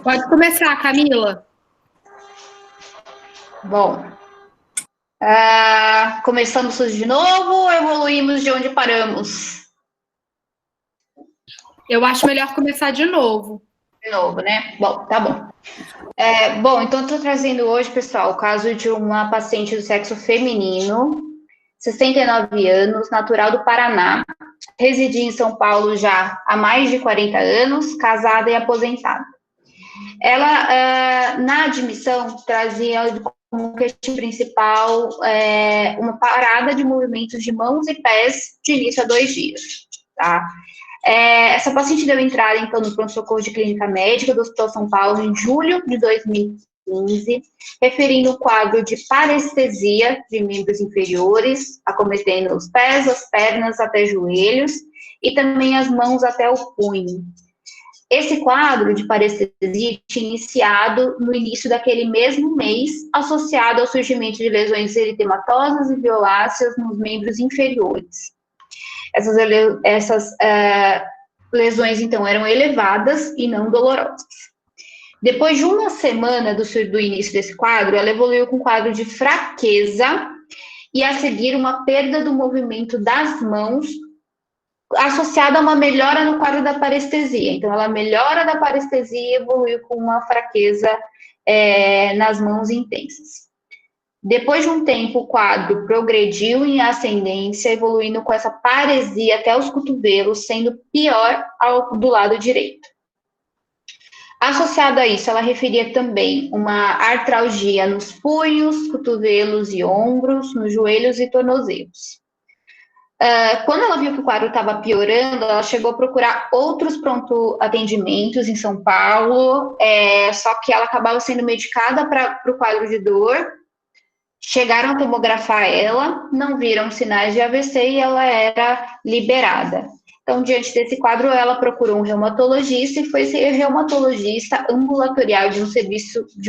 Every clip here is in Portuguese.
Pode começar, Camila. Bom, começamos tudo de novo ou evoluímos de onde paramos? Eu acho melhor começar de novo. De novo, né? Bom, tá bom. Bom, então estou trazendo hoje, pessoal, o caso de uma paciente do sexo feminino, 69 anos, natural do Paraná, residia em São Paulo já há mais de 40 anos, casada e aposentada. Ela, na admissão, trazia como questão principal uma parada de movimentos de mãos e pés de início a 2 dias, tá? Essa paciente deu entrada, então, no pronto-socorro de clínica médica do Hospital São Paulo em julho de 2015, referindo o quadro de parestesia de membros inferiores, acometendo os pés, as pernas até joelhos e também as mãos até o punho. Esse quadro de parestesia tinha iniciado no início daquele mesmo mês, associado ao surgimento de lesões eritematosas e violáceas nos membros inferiores. Essas lesões, então, eram elevadas e não dolorosas. Depois de uma semana do início desse quadro, ela evoluiu com um quadro de fraqueza e, a seguir, uma perda do movimento das mãos associada a uma melhora no quadro da parestesia. Então, ela melhora da parestesia e evoluiu com uma fraqueza nas mãos intensas. Depois de um tempo, o quadro progrediu em ascendência, evoluindo com essa paresia até os cotovelos, sendo pior do lado direito. Associado a isso, ela referia também uma artralgia nos punhos, cotovelos e ombros, nos joelhos e tornozelos. Quando ela viu que o quadro estava piorando, ela chegou a procurar outros pronto-atendimentos em São Paulo, só que ela acabava sendo medicada para o quadro de dor. Chegaram a tomografar ela, não viram sinais de AVC e ela era liberada. Então, diante desse quadro, ela procurou um reumatologista e foi esse reumatologista ambulatorial de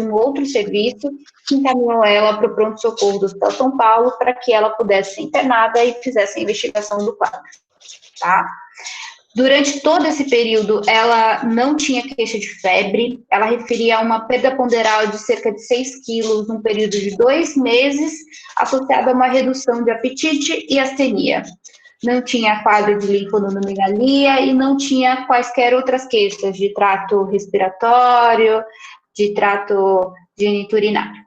um outro serviço que encaminhou ela para o pronto-socorro do Hospital São Paulo para que ela pudesse ser internada e fizesse a investigação do quadro, tá? Durante todo esse período, ela não tinha queixa de febre, ela referia a uma perda ponderal de cerca de 6 quilos num período de 2 meses, associada a uma redução de apetite e astenia. Não tinha quadro de linfonodomegalia e não tinha quaisquer outras queixas de trato respiratório, de trato geniturinário.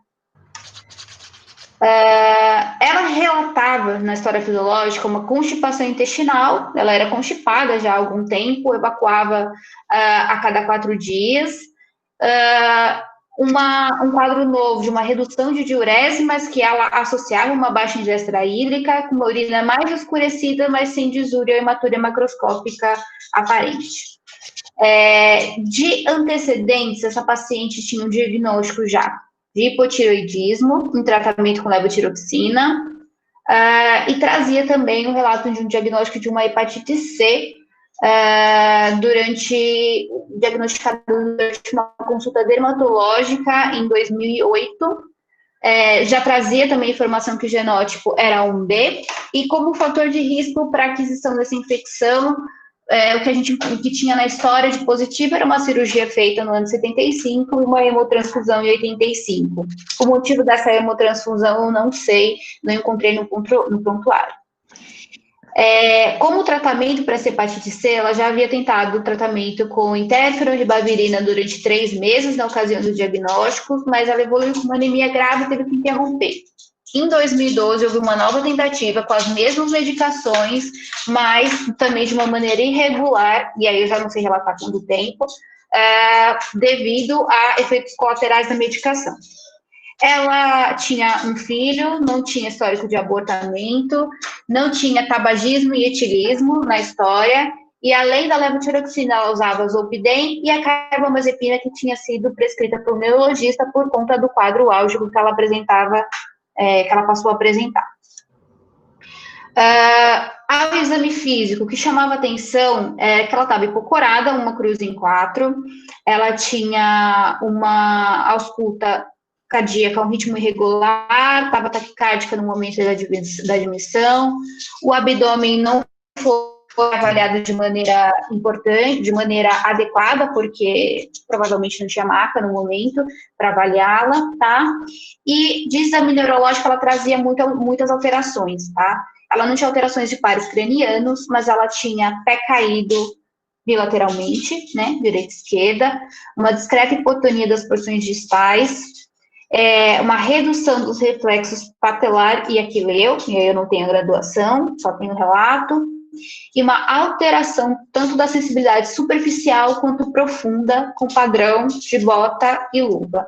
Ela relatava na história fisiológica uma constipação intestinal, ela era constipada já há algum tempo, evacuava a cada 4 dias, um quadro novo de uma redução de diurese, mas que ela associava uma baixa ingesta hídrica, com uma urina mais escurecida, mas sem disúria ou hematúria macroscópica aparente. De antecedentes, essa paciente tinha um diagnóstico já de hipotireoidismo, em tratamento com levotiroxina, e trazia também um relato de um diagnóstico de uma hepatite C, diagnosticado durante uma consulta dermatológica em 2008, já trazia também informação que o genótipo era 1B, e como fator de risco para aquisição dessa infecção, o que tinha na história de positivo era uma cirurgia feita no ano de 75 e uma hemotransfusão em 85. O motivo dessa hemotransfusão eu não sei, não encontrei no prontuário. Como tratamento para essa hepatite C, ela já havia tentado o tratamento com interferon e ribavirina durante 3 meses na ocasião do diagnóstico, mas ela evoluiu com uma anemia grave e teve que interromper. Em 2012, houve uma nova tentativa com as mesmas medicações, mas também de uma maneira irregular, e aí eu já não sei relatar quanto tempo, devido a efeitos colaterais da medicação. Ela tinha um filho, não tinha histórico de abortamento, não tinha tabagismo e etilismo na história, e além da levotiroxina, ela usava zolpidem e a carbamazepina, que tinha sido prescrita por um neurologista por conta do quadro álgico que ela apresentava, que ela passou a apresentar. Ao exame físico, o que chamava atenção é que ela estava hipocorada, uma cruz em 4, ela tinha uma ausculta cardíaca, um ritmo irregular, estava taquicárdica no momento da admissão, o abdômen não foi foi avaliado de maneira importante, de maneira adequada, porque provavelmente não tinha maca no momento para avaliá-la, tá? E de exame neurológico, ela trazia muitas alterações, tá? Ela não tinha alterações de pares cranianos, mas ela tinha pé caído bilateralmente, né, direita e esquerda, uma discreta hipotonia das porções distais, uma redução dos reflexos patelar e aquileu, e aí eu não tenho a graduação, só tenho o relato, e uma alteração tanto da sensibilidade superficial quanto profunda, com padrão de bota e luva.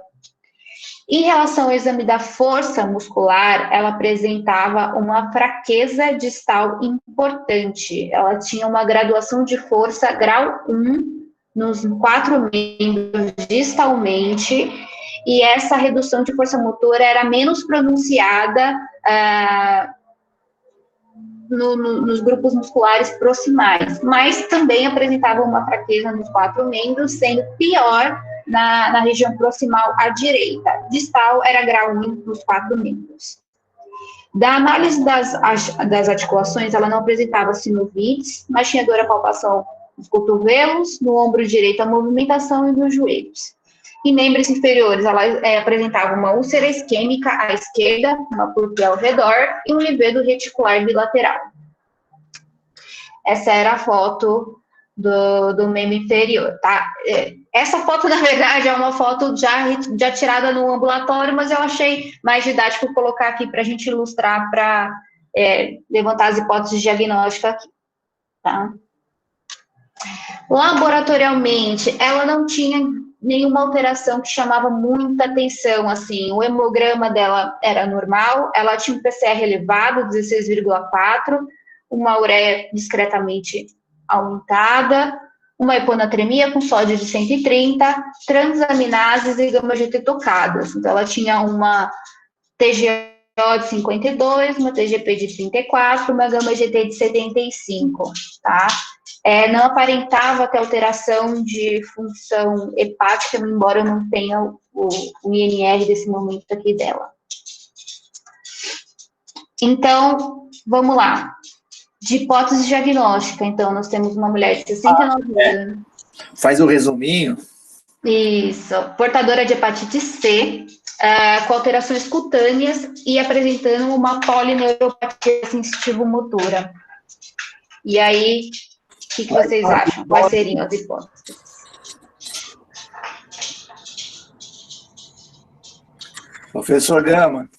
Em relação ao exame da força muscular, ela apresentava uma fraqueza distal importante. Ela tinha uma graduação de força grau 1 nos 4 membros distalmente, e essa redução de força motora era menos pronunciada nos grupos musculares proximais, mas também apresentava uma fraqueza nos 4 membros, sendo pior na região proximal à direita. Distal era grau 1 nos 4 membros. Da análise das articulações, ela não apresentava sinovites, mas tinha dor à palpação nos cotovelos, no ombro direito a movimentação e nos joelhos. Em membros inferiores, ela apresentava uma úlcera isquêmica à esquerda, uma purpura ao redor e um livedo reticular bilateral. Essa era a foto do membro inferior, tá? Essa foto, na verdade, é uma foto já tirada no ambulatório, mas eu achei mais didático colocar aqui para a gente ilustrar, para levantar as hipóteses diagnósticas aqui, tá? Laboratorialmente, ela não tinha nenhuma alteração que chamava muita atenção, assim, o hemograma dela era normal, ela tinha um PCR elevado, 16,4, uma ureia discretamente aumentada, uma hiponatremia com sódio de 130, transaminases e gama-GT tocadas. Então, ela tinha uma TGO de 52, uma TGP de 34, uma gama-GT de 75, tá? Não aparentava ter alteração de função hepática, embora eu não tenha o INR desse momento aqui dela. Então, vamos lá. De hipótese diagnóstica, então, nós temos uma mulher de 69 anos. Faz o resuminho. Isso. Portadora de hepatite C, com alterações cutâneas e apresentando uma polineuropatia sensitivo-motora. E aí, o que vocês acham? Quais seriam as hipóteses? Professor Gama.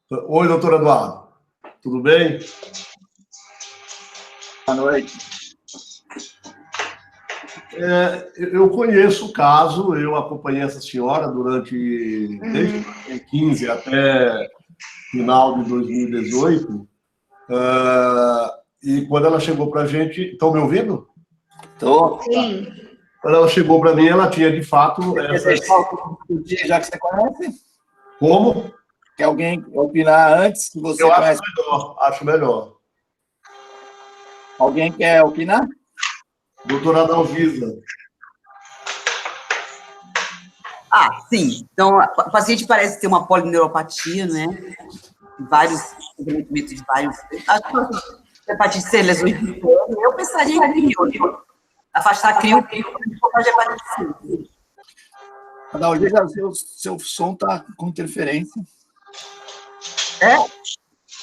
Oi, doutor Eduardo. Tudo bem? Boa noite. Eu conheço o caso, eu acompanhei essa senhora desde 2015 até final de 2018, e quando ela chegou para a gente... Estão me ouvindo? Estou. Sim. Quando ela chegou para mim, ela tinha, de fato... Já que você conhece? Como? Quer alguém opinar antes que você conhece? Acho melhor. Alguém quer opinar? Doutora Adalgisa. Sim. Então, o paciente parece ter uma polineuropatia, né? Vários comprometimentos de vários... Acho que hepatite C, lesões de pele. Eu pensaria em crio, afastar crio de hepatite C. Adalgisa, seu som está com interferência.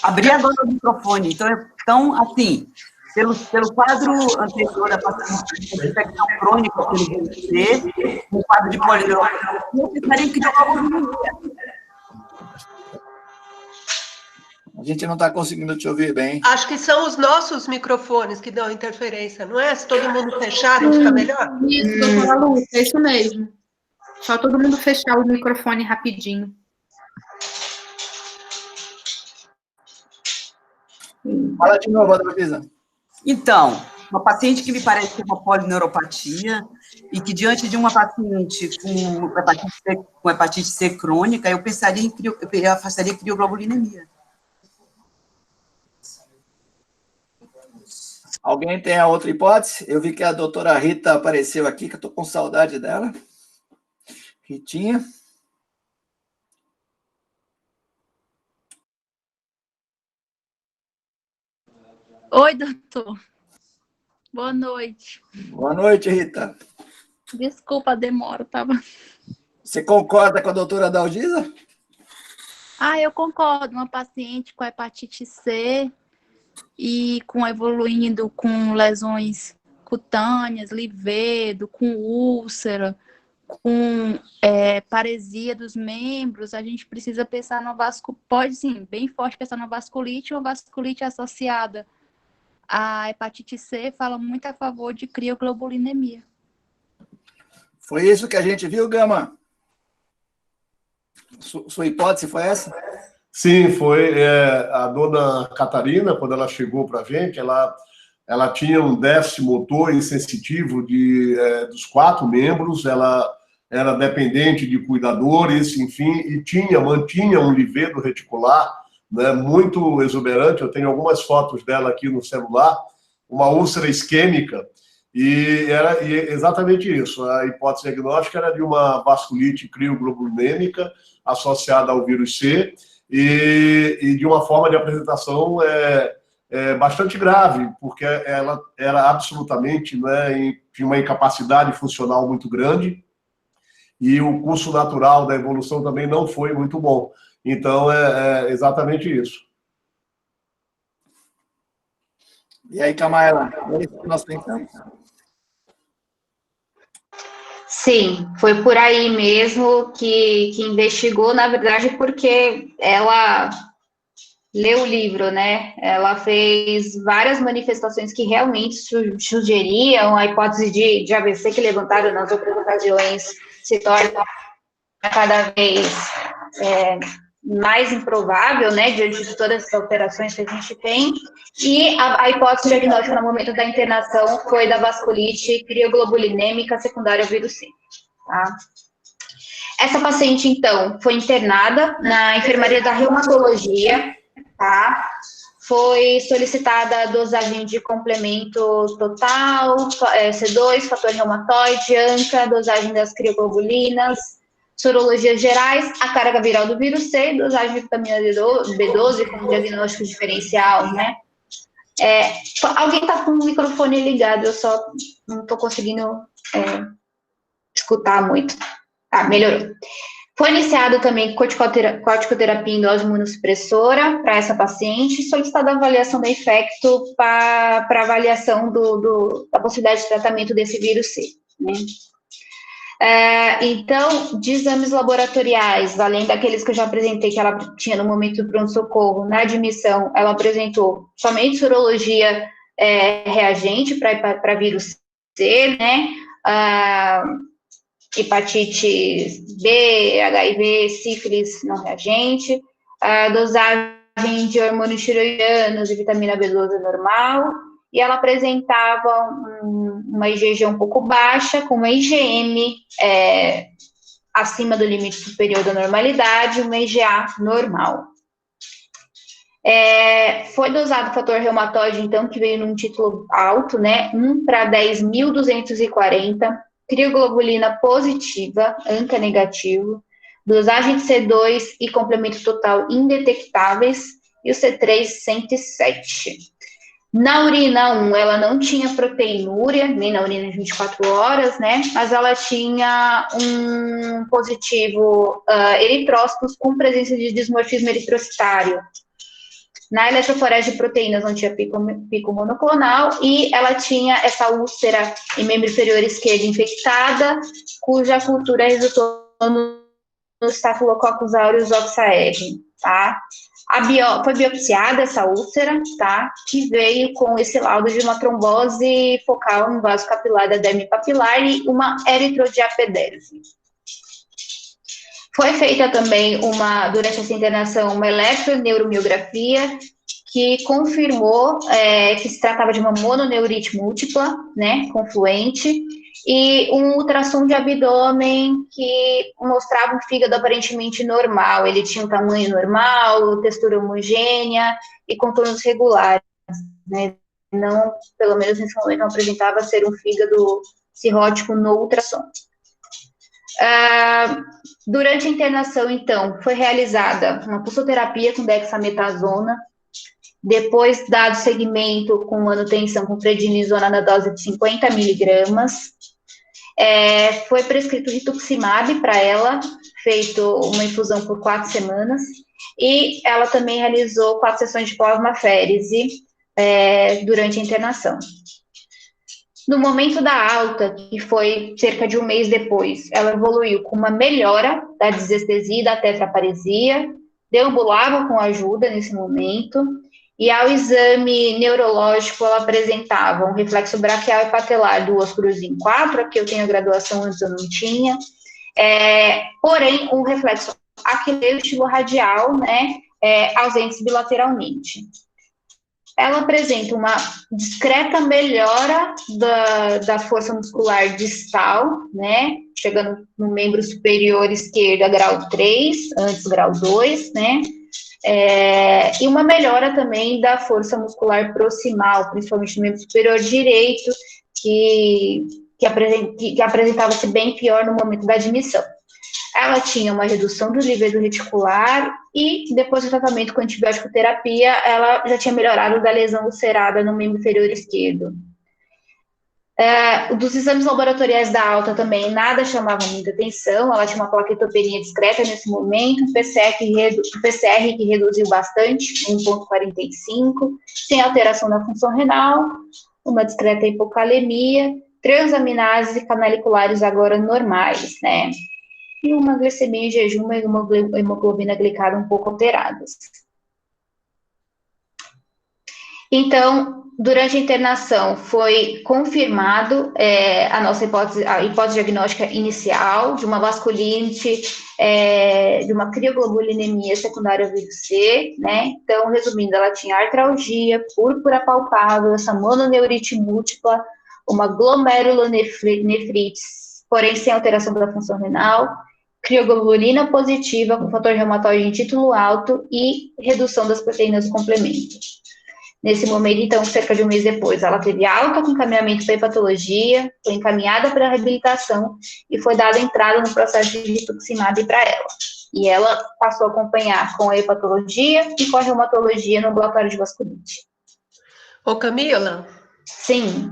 Abri agora o microfone. Então assim, pelo quadro anterior da paciente de infecção crônica pelo VIC, no quadro de polineuropatia, eu pensaria que A gente não está conseguindo te ouvir bem. Acho que são os nossos microfones que dão interferência, não é? Se todo mundo fechar, não fica melhor? Isso, doutora Lu, é isso mesmo. Só todo mundo fechar o microfone rapidinho. Fala de novo, Adalgisa. Então, uma paciente que me parece ter uma polineuropatia e que, diante de uma paciente com hepatite C crônica, eu pensaria eu afastaria crioglobulinemia. Alguém tem a outra hipótese? Eu vi que a doutora Rita apareceu aqui, que eu estou com saudade dela. Ritinha. Oi, doutor. Boa noite. Boa noite, Rita. Desculpa a demora, tava... Você concorda com a doutora Dalgisa? Eu concordo. Uma paciente com hepatite C e evoluindo com lesões cutâneas, livedo, com úlcera, com paresia dos membros, a gente precisa pensar no pode sim, bem forte pensar na vasculite, uma vasculite associada à hepatite C fala muito a favor de crioglobulinemia. Foi isso que a gente viu, Gama? Sua hipótese foi essa? Sim, foi a dona Catarina, quando ela chegou para a gente, ela tinha um déficit motor e sensitivo dos 4 membros, ela era dependente de cuidadores, enfim, e mantinha um livedo reticular, né, muito exuberante. Eu tenho algumas fotos dela aqui no celular, uma úlcera isquêmica, e era exatamente isso. A hipótese diagnóstica era de uma vasculite crioglobulinêmica associada ao vírus C, e de uma forma de apresentação bastante grave, porque ela era absolutamente, né, tinha uma incapacidade funcional muito grande, e o curso natural da evolução também não foi muito bom. Então, é exatamente isso. E aí, Camaela, é isso que nós pensamos? Sim, foi por aí mesmo que investigou, na verdade, porque ela leu o livro, né? Ela fez várias manifestações que realmente sugeriam a hipótese de AVC que levantaram nas outras ocasiões se torna cada vez mais improvável, né, diante de todas essas alterações que a gente tem, e a hipótese diagnóstica no momento da internação foi da vasculite crioglobulinêmica secundária ao vírus C, tá? Essa paciente, então, foi internada na enfermaria da reumatologia, tá? Foi solicitada a dosagem de complemento total, C2, fator reumatoide, ANCA, dosagem das crioglobulinas, sorologias gerais, a carga viral do vírus C, dosagem de vitamina B12 como diagnóstico diferencial, né? Alguém está com o microfone ligado, eu só não estou conseguindo escutar muito. Melhorou. Foi iniciado também corticoterapia em dose imunossupressora para essa paciente, solicitada a avaliação da infecto para avaliação da possibilidade de tratamento desse vírus C, né? Então, de exames laboratoriais, além daqueles que eu já apresentei que ela tinha no momento do pronto-socorro, na admissão, ela apresentou somente sorologia reagente para vírus C, né? Hepatite B, HIV, sífilis não reagente, a dosagem de hormônios tiroidianos e vitamina B12 normal, e ela apresentava uma IgG um pouco baixa, com uma IgM acima do limite superior da normalidade, uma IgA normal. Foi dosado o fator reumatoide, então, que veio num título alto, né, 1 para 10.240, crioglobulina positiva, ANCA negativo, dosagem de C2 e complemento total indetectáveis, e o C3, 107. Na urina 1, ela não tinha proteinúria, nem na urina de 24 horas, né, mas ela tinha um positivo eritrócitos com presença de dismorfismo eritrocitário. Na eletroforese de proteínas não tinha pico monoclonal e ela tinha essa úlcera em membro inferior esquerdo infectada, cuja cultura resultou no Staphylococcus aureus oxaere, tá? Foi biopsiada essa úlcera, tá? Que veio com esse laudo de uma trombose focal no vaso capilar da derme papilar e uma eritrodiapedese. Foi feita também, durante essa internação, uma eletroneuromiografia que confirmou que se tratava de uma mononeurite múltipla, né, confluente, e um ultrassom de abdômen que mostrava um fígado aparentemente normal. Ele tinha um tamanho normal, textura homogênea e contornos regulares, né? Não, pelo menos nesse momento, não apresentava ser um fígado cirrótico no ultrassom. Durante a internação, então, foi realizada uma pulsoterapia com dexametasona depois dado seguimento com manutenção com prednisona na dose de 50 miligramas. Foi prescrito rituximab para ela, feito uma infusão por 4 semanas, e ela também realizou 4 sessões de plasmaférese durante a internação. No momento da alta, que foi cerca de um mês depois, ela evoluiu com uma melhora da desestesia e da tetraparesia, deambulava com ajuda nesse momento, e ao exame neurológico ela apresentava um reflexo braquial e patelar 2 cruzes em 4, aqui eu tenho a graduação, antes eu não tinha, porém um reflexo aquileiro estilo radial, né, ausentes bilateralmente. Ela apresenta uma discreta melhora da força muscular distal, né, chegando no membro superior esquerdo, grau 3, antes grau 2, né, e uma melhora também da força muscular proximal, principalmente no membro superior direito, que apresentava-se bem pior no momento da admissão. Ela tinha uma redução do livedo reticular e, depois do tratamento com antibiótico terapia, ela já tinha melhorado da lesão ulcerada no membro inferior esquerdo. Dos exames laboratoriais da alta também, nada chamava muita atenção, ela tinha uma plaquetopenia discreta nesse momento, um PCR que reduziu bastante, 1,45, sem alteração na função renal, uma discreta hipocalemia, transaminases e canaliculares agora normais, né? E uma glicemia em jejum e uma hemoglobina glicada um pouco alteradas. Então, durante a internação, foi confirmado a nossa hipótese diagnóstica inicial de uma vasculite, de uma crioglobulinemia secundária ao vírus C, né? Então, resumindo, ela tinha artralgia, púrpura palpável, essa mononeurite múltipla, uma glomerulonefrite, porém sem alteração da função renal, crioglobulina positiva com fator reumatoide em título alto e redução das proteínas do complemento. Nesse momento, então, cerca de um mês depois, ela teve alta com encaminhamento para hepatologia, foi encaminhada para a reabilitação e foi dada entrada no processo de rituximab para ela. E ela passou a acompanhar com a hepatologia e com a reumatologia no ambulatório de vasculite. Ô, Camila? Sim.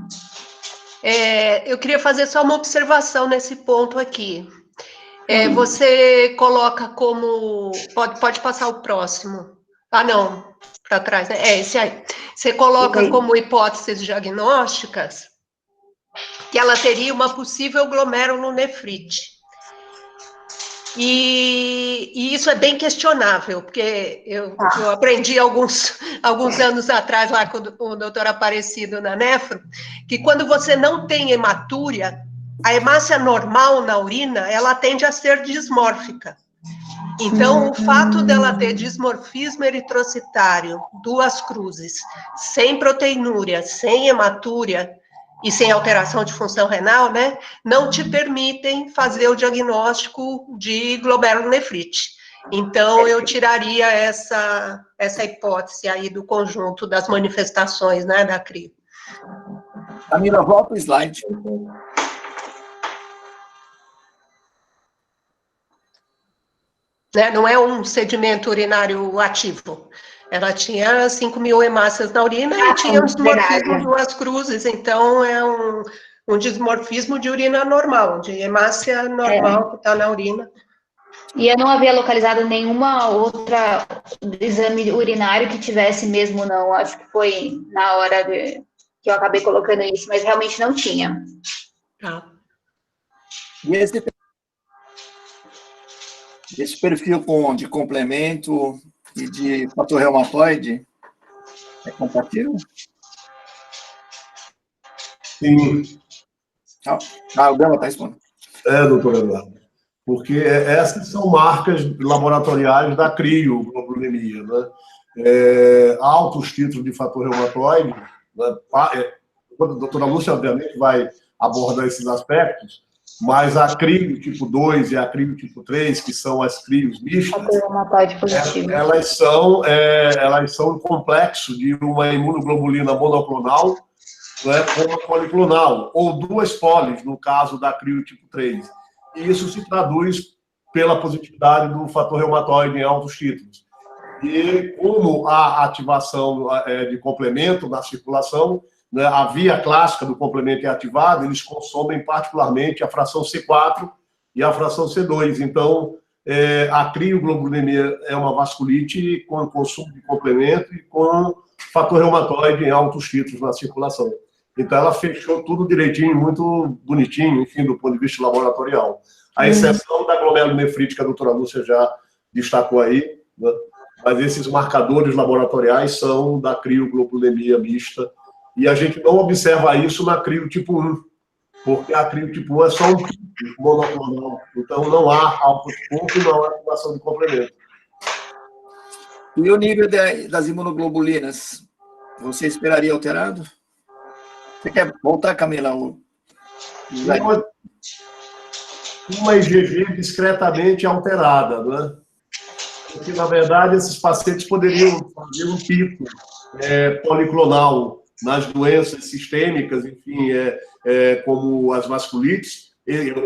Eu queria fazer só uma observação nesse ponto aqui. Você coloca como... Pode passar o próximo. Ah, não, para trás, né? Esse aí. Você coloca como hipóteses diagnósticas que ela teria uma possível glomerulonefrite. E isso é bem questionável, porque eu aprendi alguns anos atrás, lá com o doutor Aparecido na Nefro, que quando você não tem hematúria, a hemácia normal na urina, ela tende a ser dismórfica. Então, o fato dela ter dismorfismo eritrocitário, 2 cruzes, sem proteinúria, sem hematúria e sem alteração de função renal, né, não te permitem fazer o diagnóstico de glomerulonefrite. Então, eu tiraria essa hipótese aí do conjunto das manifestações, né, da CRI. Camila, volta o slide. Né? Não é um sedimento urinário ativo. Ela tinha 5.000 hemácias na urina e tinha um dismorfismo de 2 cruzes, então é um dismorfismo de urina normal, de hemácia normal que está na urina. E eu não havia localizado nenhuma outra exame urinário que tivesse mesmo, não. Acho que foi na hora que eu acabei colocando isso, mas realmente não tinha. Tá. E esse perfil de complemento e de fator reumatoide é compatível? Sim. O Gama está respondendo. Doutor Eduardo. Porque essas são marcas laboratoriais da crioglobulinemia, né? Altos títulos de fator reumatoide, né? A doutora Lúcia, obviamente, vai abordar esses aspectos, mas a crio tipo 2 e a crio tipo 3, que são as crios mistas, elas são um complexo de uma imunoglobulina monoclonal, né, com uma policlonal, ou 2 polis, no caso da crio tipo 3. E isso se traduz pela positividade do fator reumatoide em altos títulos. E como a ativação de complemento na circulação, né, a via clássica do complemento é ativada, eles consomem particularmente a fração C4 e a fração C2. Então, a crioglobulinemia é uma vasculite com consumo de complemento e com fator reumatoide em altos títulos na circulação. Então, ela fechou tudo direitinho, muito bonitinho, enfim, do ponto de vista laboratorial. A exceção da glomerulonefrite, que a doutora Lúcia já destacou aí, né? Mas esses marcadores laboratoriais são da crioglobulinemia mista, e a gente não observa isso na crio tipo 1, porque a crio tipo 1 é só um pico monoclonal, então não há output pump e não há ativação de complemento. E o nível das imunoglobulinas, você esperaria alterado? Você quer voltar, Camila? Uma IgG discretamente alterada, né? Porque, na verdade, esses pacientes poderiam fazer um pico policlonal nas doenças sistêmicas, enfim, como as vasculites,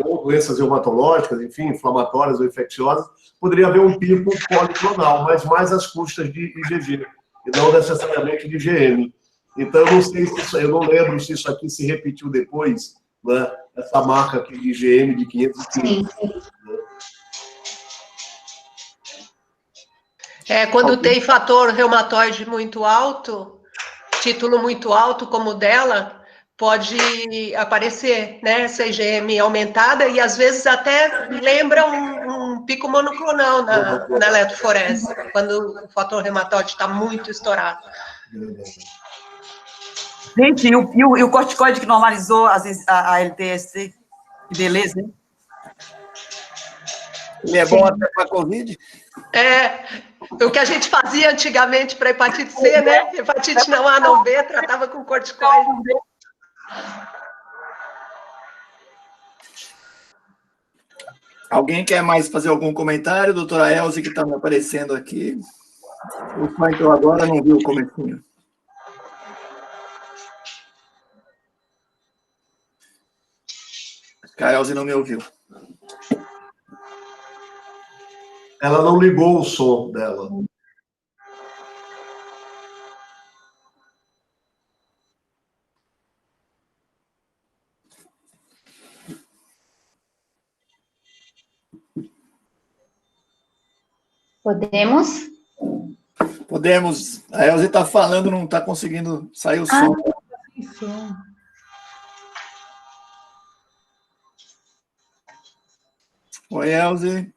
ou doenças reumatológicas, enfim, inflamatórias ou infecciosas, poderia haver um pico policlonal, mas mais às custas de IgG, e não necessariamente de IgM. Então, eu não sei eu não lembro se isso aqui se repetiu depois, né? Essa marca aqui de IgM de 515. Quando tem fator reumatoide muito alto, título muito alto como o dela, pode aparecer, né, essa IgM aumentada e às vezes até lembra um pico monoclonal na eletroforese, quando o fator reumatoide está muito estourado. Gente, e o corticoide que normalizou a LTSC? Que beleza, hein? Ele é bom até para a Covid? O que a gente fazia antigamente para hepatite C, né? Hepatite não A, não B, tratava com corticoide. Alguém quer mais fazer algum comentário? Doutora Elze, que está me aparecendo aqui. O pai entrou agora, não viu o comecinho. Acho que a Elze não me ouviu. Ela não ligou o som dela. Podemos? Podemos. A Elze está falando, não está conseguindo sair o som. Oi, Elze.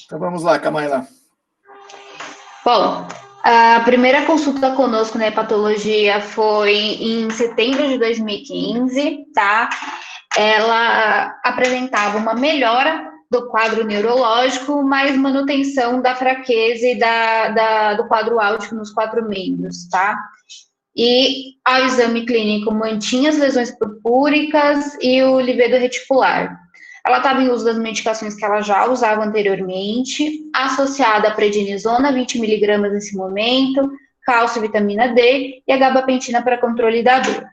Então vamos lá, Camila. Bom, a primeira consulta conosco na hepatologia foi em setembro de 2015, tá? Ela apresentava uma melhora do quadro neurológico, mas manutenção da fraqueza e do quadro álgico nos 4 membros, tá? E ao exame clínico mantinha as lesões purpúricas e o livedo reticular. Ela estava em uso das medicações que ela já usava anteriormente, associada a prednisona, 20 mg nesse momento, cálcio, vitamina D e a gabapentina para controle da dor.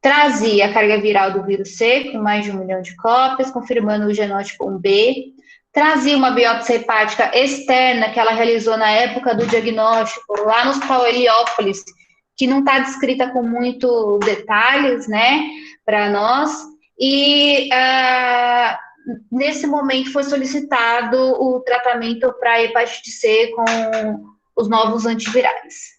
Trazia a carga viral do vírus C, com mais de 1 milhão de cópias, confirmando o genótipo 1B. Trazia uma biópsia hepática externa que ela realizou na época do diagnóstico, lá no Hospital Heliópolis, que não está descrita com muito detalhes, né, para nós. E nesse momento foi solicitado o tratamento para hepatite C com os novos antivirais.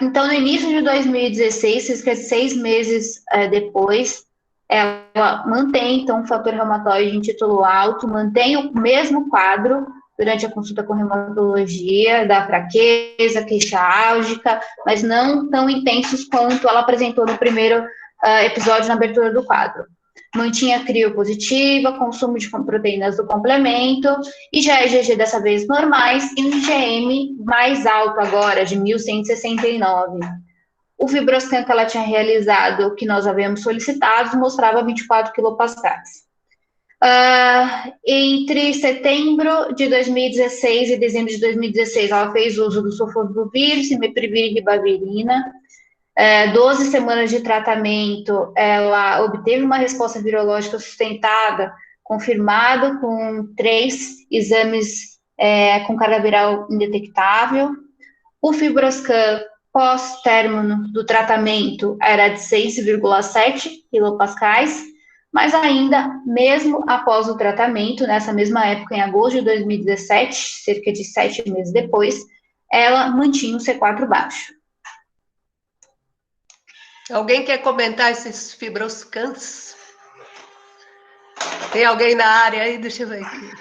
Então, no início de 2016, cerca de 6 meses depois, ela mantém, então, o fator reumatoide em título alto, mantém o mesmo quadro durante a consulta com reumatologia, da fraqueza, queixa álgica, mas não tão intensos quanto ela apresentou no primeiro episódio na abertura do quadro. Mantinha crio positiva, consumo de proteínas do complemento, e já IgG dessa vez normais, e um IgM mais alto agora, de 1169. O Fibroscan que ela tinha realizado, que nós havíamos solicitado, mostrava 24 quilopascais. Entre setembro de 2016 e dezembro de 2016, ela fez uso do sulfovir, cimeprevir e ribavirina. 12 semanas de tratamento, ela obteve uma resposta virológica sustentada, confirmada com 3 exames com carga viral indetectável. O FibroScan pós-término do tratamento era de 6,7 kilopascais, mas ainda, mesmo após o tratamento, nessa mesma época, em agosto de 2017, cerca de 7 meses depois, ela mantinha o C4 baixo. Alguém quer comentar esses fibroscans? Tem alguém na área aí? Deixa eu ver aqui.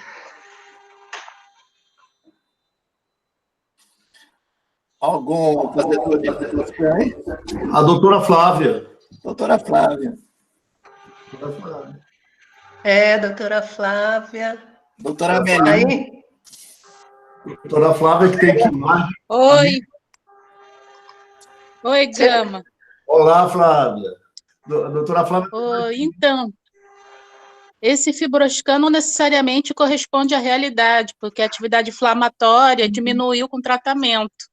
Algum fazedor de fibroscan aí? A doutora Flávia. Doutora Flávia. Doutora Flávia. Doutora Amélia. Aí? Doutora Flávia, que tem que mais. Oi. Oi, Gama. Olá, Flávia. Doutora Flávia. Oi, então, esse fibroscan não necessariamente corresponde à realidade, porque a atividade inflamatória diminuiu com o tratamento.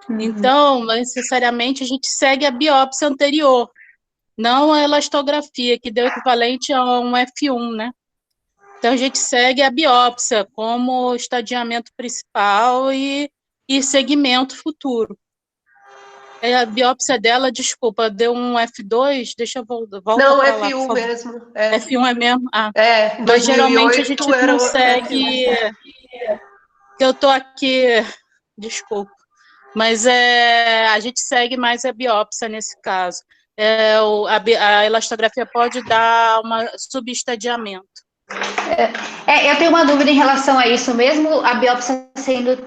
Então, necessariamente, a gente segue a biópsia anterior, não a elastografia, que deu equivalente a um F1, né? Então, a gente segue a biópsia como estadiamento principal e segmento futuro. A biópsia dela, desculpa, deu um F2, deixa eu voltar Não, para lá, F1 mesmo. F1 é mesmo? Ah. Em 2008, mas geralmente a gente consegue... Eu estou aqui, desculpa, mas a gente segue mais a biópsia nesse caso. A elastografia pode dar um subestadiamento. Eu tenho uma dúvida em relação a isso, mesmo a biópsia sendo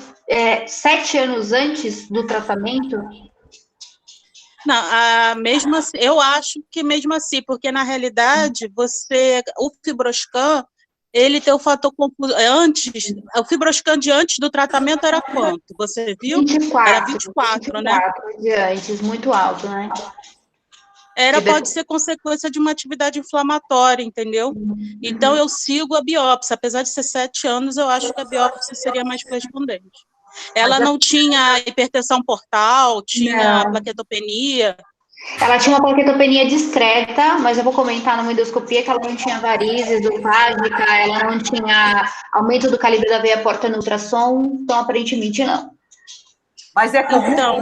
7 anos antes do tratamento? Não, mesmo assim, eu acho que mesmo assim, porque na realidade o fibroscan, ele tem o fator antes, o fibroscan de antes do tratamento era quanto? Você viu? 24. Era 24, né? 24 de antes, muito alto, né? Pode ser consequência de uma atividade inflamatória, entendeu? Então, eu sigo a biópsia. Apesar de ser 7 anos, eu acho que a biópsia seria mais correspondente. Ela não tinha hipertensão portal, tinha plaquetopenia. Ela tinha uma plaquetopenia discreta, mas eu vou comentar na endoscopia que ela não tinha varizes esofágica, ela não tinha aumento do calibre da veia porta no ultrassom, então aparentemente não. Mas é comum, então,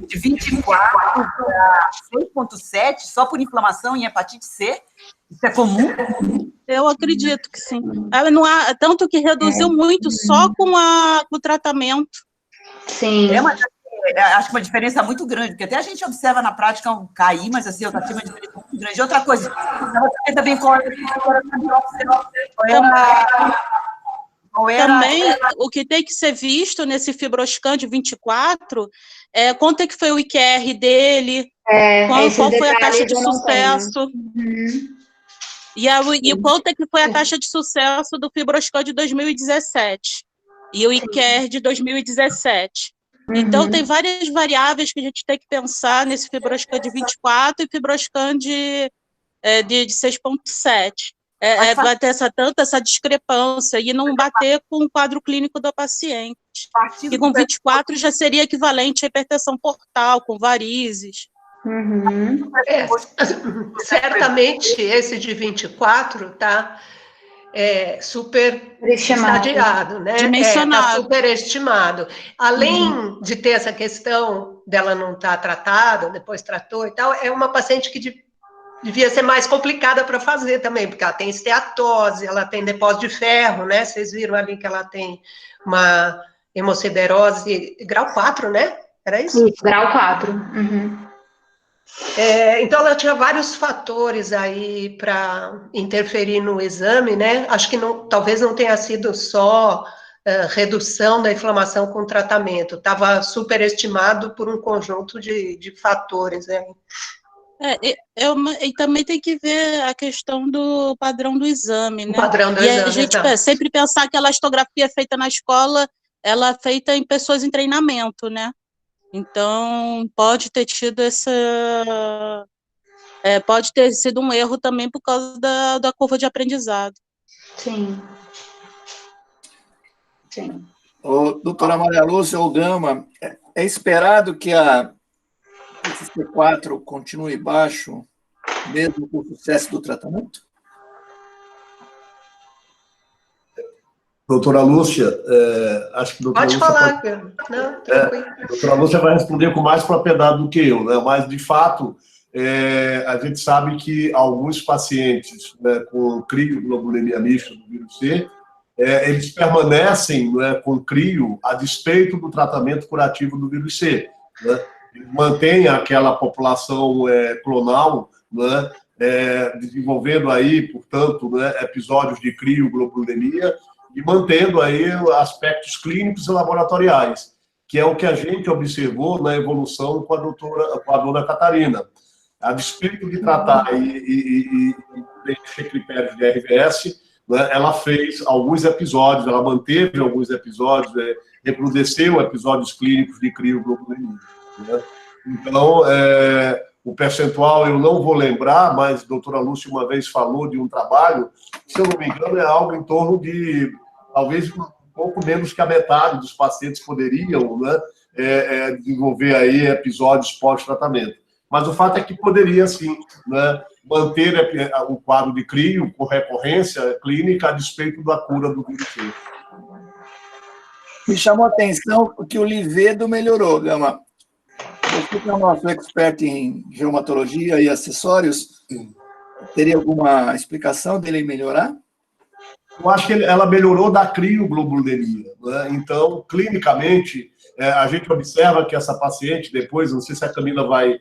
de 24 para 6,7 só por inflamação em hepatite C? Isso é comum? Eu acredito que sim. Ela não há, tanto que reduziu muito só com o tratamento. Sim. Acho que uma diferença muito grande, porque até a gente observa na prática um cair, mas assim, eu tinha uma diferença muito grande. Outra coisa, ela também também, o que tem que ser visto nesse fibroscan de 24 é quanto é que foi o IQR dele, qual foi a taxa de sucesso, e quanto é que foi a taxa de sucesso do fibroscan de 2017, e o IQR de 2017. Então, tem várias variáveis que a gente tem que pensar nesse fibroscan de 24 e fibroscan de 6,7. Vai ter essa discrepância e não bater com o quadro clínico do paciente. E com 24 já seria equivalente à hipertensão portal, com varizes. Certamente, esse de 24 está super estadiado, né? Dimensionado. Está superestimado. Além de ter essa questão dela não estar tratada, depois tratou e tal, é uma paciente que devia ser mais complicada para fazer também, porque ela tem esteatose, ela tem depósito de ferro, né? Vocês viram ali que ela tem uma hemosiderose grau 4, né? Era isso? Isso, grau 4. Então, ela tinha vários fatores aí para interferir no exame, né? Acho que talvez não tenha sido só redução da inflamação com tratamento, estava superestimado por um conjunto de fatores, né? E também tem que ver a questão do padrão do exame, né? O padrão do exame, a gente sempre pensar que a elastografia feita na escola, ela é feita em pessoas em treinamento, né? Então, pode ter tido pode ter sido um erro também por causa da curva de aprendizado. Sim. Doutora Maria Lúcia ou Gama, é esperado que esse C4 continue baixo, mesmo com o sucesso do tratamento? Doutora Lúcia, acho que doutora Pode Lúcia falar, Gama. Não, tranquilo. doutora Lúcia vai responder com mais propriedade do que eu, né? Mas, de fato, a gente sabe que alguns pacientes, né, com crioglobulinemia mista do vírus C, eles permanecem, né, com crio a despeito do tratamento curativo do vírus C, né? Mantém aquela população clonal, né, desenvolvendo aí, portanto, né, episódios de crioglobulinemia e mantendo aí aspectos clínicos e laboratoriais, que é o que a gente observou na evolução com a dona Catarina. A despeito de tratar e preencher critérios de RVS, né, ela fez alguns episódios, ela manteve alguns episódios, recrudesceu episódios clínicos de crioglobulinemia, né? Então, o percentual eu não vou lembrar, mas a doutora Lúcia uma vez falou de um trabalho, se eu não me engano, é algo em torno de, talvez, um pouco menos que a metade dos pacientes poderiam, né, desenvolver aí episódios pós-tratamento. Mas o fato é que poderia, sim, né, manter o quadro de crio com recorrência clínica a despeito da cura do vírus C. Me chamou a atenção que o Livedo melhorou, Gama. Você que é o nosso expert em reumatologia e acessórios, teria alguma explicação dele melhorar? Eu acho que ela melhorou da crioglobulinemia, né? Então, clinicamente, a gente observa que essa paciente, depois, não sei se a Camila vai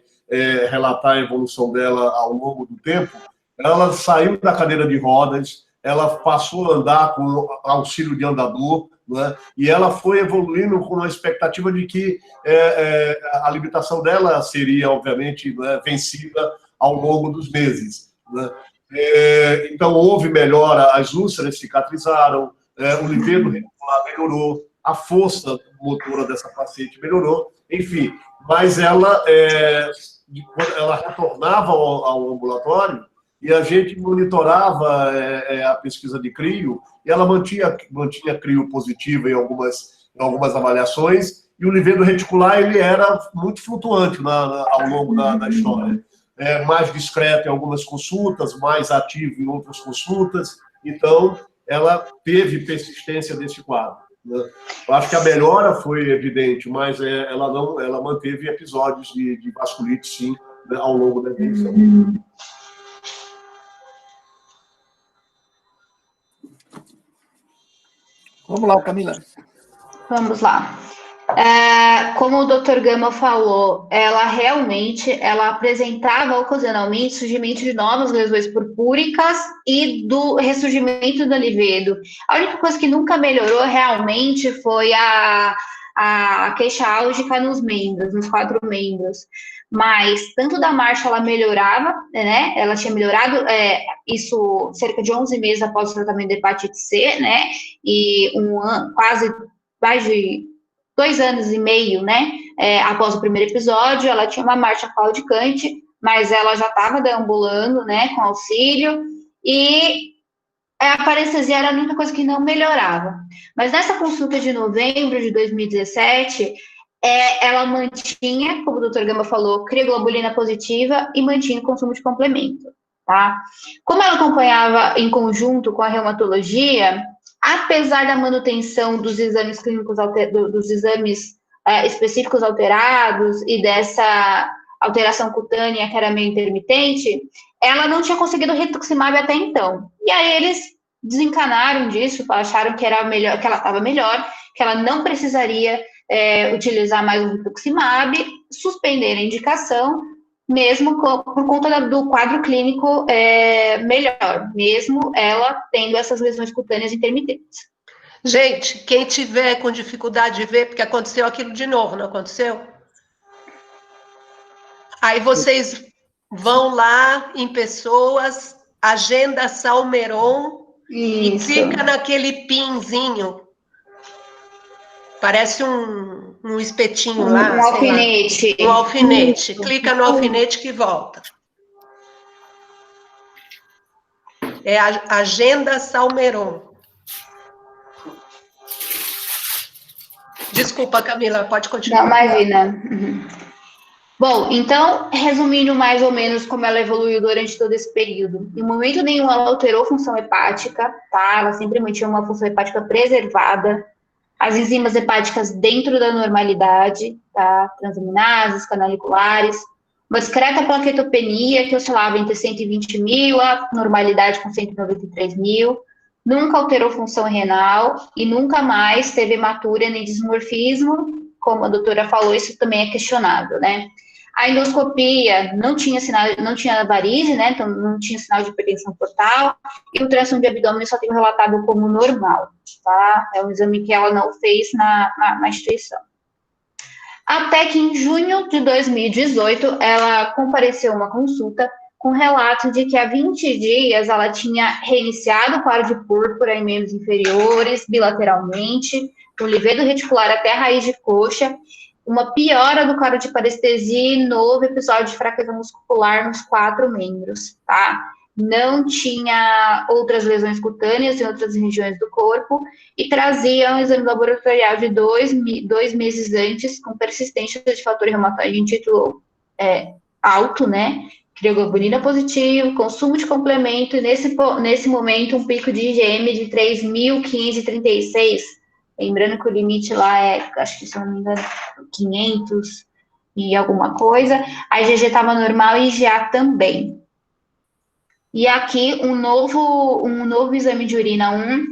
relatar a evolução dela ao longo do tempo, ela saiu da cadeira de rodas, ela passou a andar com auxílio de andador, né? E ela foi evoluindo com a expectativa de que a limitação dela seria, obviamente, né, vencida ao longo dos meses, né? Então, houve melhora, as úlceras cicatrizaram, o livedo reticular melhorou, a força motora dessa paciente melhorou, enfim, mas ela retornava ao ambulatório e a gente monitorava a pesquisa de crio e ela mantinha crio positiva em algumas avaliações e o livedo reticular ele era muito flutuante ao longo da história. Mais discreto em algumas consultas, mais ativo em outras consultas, então ela teve persistência desse quadro, né? Eu acho que a melhora foi evidente, mas ela manteve episódios de vasculite, sim, né, ao longo da evolução. Vamos lá, Camila. Vamos lá. Como o Dr. Gama falou, ela apresentava ocasionalmente surgimento de novas lesões purpúricas e do ressurgimento do livedo. A única coisa que nunca melhorou realmente foi a queixa álgica nos membros, nos 4 membros. Mas tanto da marcha ela melhorava, né? Ela tinha melhorado, isso cerca de 11 meses após o tratamento de hepatite C, né? E quase mais de 2 anos e meio, né? Após o primeiro episódio, ela tinha uma marcha claudicante, mas ela já estava deambulando, né? Com auxílio, e a parestesia era a única coisa que não melhorava. Mas nessa consulta de novembro de 2017, ela mantinha, como o Dr. Gama falou, crioglobulina positiva e mantinha o consumo de complemento, tá? Como ela acompanhava em conjunto com a reumatologia, apesar da manutenção dos exames clínicos, dos exames específicos alterados e dessa alteração cutânea que era meio intermitente, ela não tinha conseguido rituximab até então. E aí eles desencanaram disso, acharam que era melhor, que ela estava melhor, que ela não precisaria utilizar mais o rituximab, suspenderam a indicação, mesmo por conta do quadro clínico melhor, mesmo ela tendo essas lesões cutâneas intermitentes. Gente, quem tiver com dificuldade de ver, porque aconteceu aquilo de novo, não aconteceu? Aí vocês vão lá em pessoas, agenda Salmeron e clica naquele pinzinho. Parece um espetinho lá. Um alfinete. Um alfinete. Clica no alfinete que volta. É a agenda Salmeron. Desculpa, Camila, pode continuar. Não, imagina. Bom, então, resumindo mais ou menos como ela evoluiu durante todo esse período. Em momento nenhum ela alterou função hepática, tá? Ela sempre mantinha uma função hepática preservada. As enzimas hepáticas dentro da normalidade, tá? Transaminases, canaliculares. Uma discreta plaquetopenia que oscilava entre 120 mil, a normalidade com 193 mil. Nunca alterou função renal e nunca mais teve hematúria nem dismorfismo. Como a doutora falou, isso também é questionável, né? A endoscopia não tinha varize, né? Então não tinha sinal de hipertensão portal. E o ultrassom de abdômen só tem relatado como normal, tá? É um exame que ela não fez na instituição. Até que em junho de 2018, ela compareceu a uma consulta com relato de que há 20 dias ela tinha reiniciado o quadro de púrpura em membros inferiores, bilateralmente, do livedo reticular até a raiz de coxa, uma piora do quadro de parestesia e novo episódio de fraqueza muscular nos 4 membros, tá? Não tinha outras lesões cutâneas em outras regiões do corpo e trazia um exame laboratorial de 2 meses antes, com persistência de fator reumatoide em título alto, né? Crioglobulina positivo, consumo de complemento, e nesse momento um pico de IgM de 3.536. Lembrando que o limite lá é, acho que se não me engano, 500 e alguma coisa. A IgG estava normal e IgA também. E aqui um novo exame de urina 1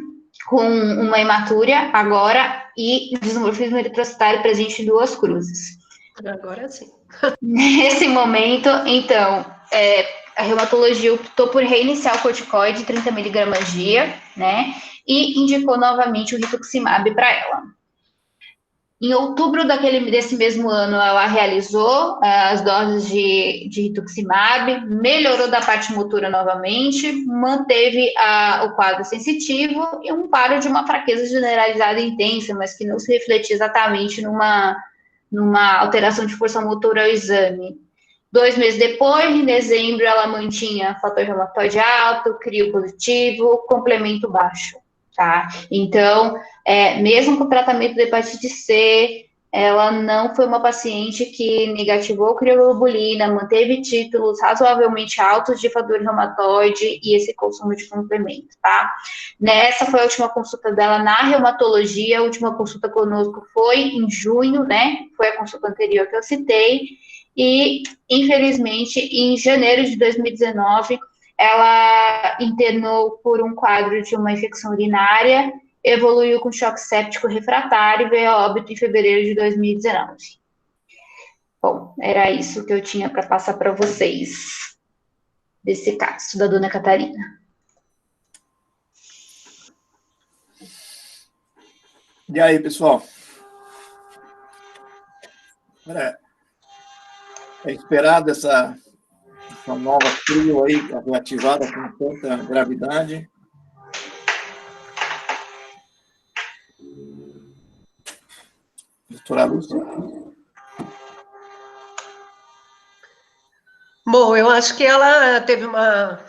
com uma hematúria agora e dismorfismo eritrocitário presente em 2 cruzes. Agora sim. Nesse momento, então, a reumatologia optou por reiniciar o corticoide 30 mg dia, né? E indicou novamente o rituximab para ela. Em outubro desse mesmo ano, ela realizou as doses de rituximab, melhorou da parte motora novamente, manteve o quadro sensitivo e um quadro de uma fraqueza generalizada intensa, mas que não se refletia exatamente numa alteração de força motora ao exame. 2 meses depois, em dezembro, ela mantinha fator reumatoide alto, crio positivo, complemento baixo, tá? Então, mesmo com o tratamento de hepatite C, ela não foi uma paciente que negativou crioglobulina, manteve títulos razoavelmente altos de fator reumatoide e esse consumo de complemento, tá? Nessa foi a última consulta dela na reumatologia, a última consulta conosco foi em junho, né? Foi a consulta anterior que eu citei. E, infelizmente, em janeiro de 2019, ela internou por um quadro de uma infecção urinária, evoluiu com choque séptico refratário e veio a óbito em fevereiro de 2019. Bom, era isso que eu tinha para passar para vocês desse caso da dona Catarina. E aí, pessoal? É esperado essa nova trio aí, reativada com tanta gravidade. Doutora Lúcia? Bom, eu acho que ela teve uma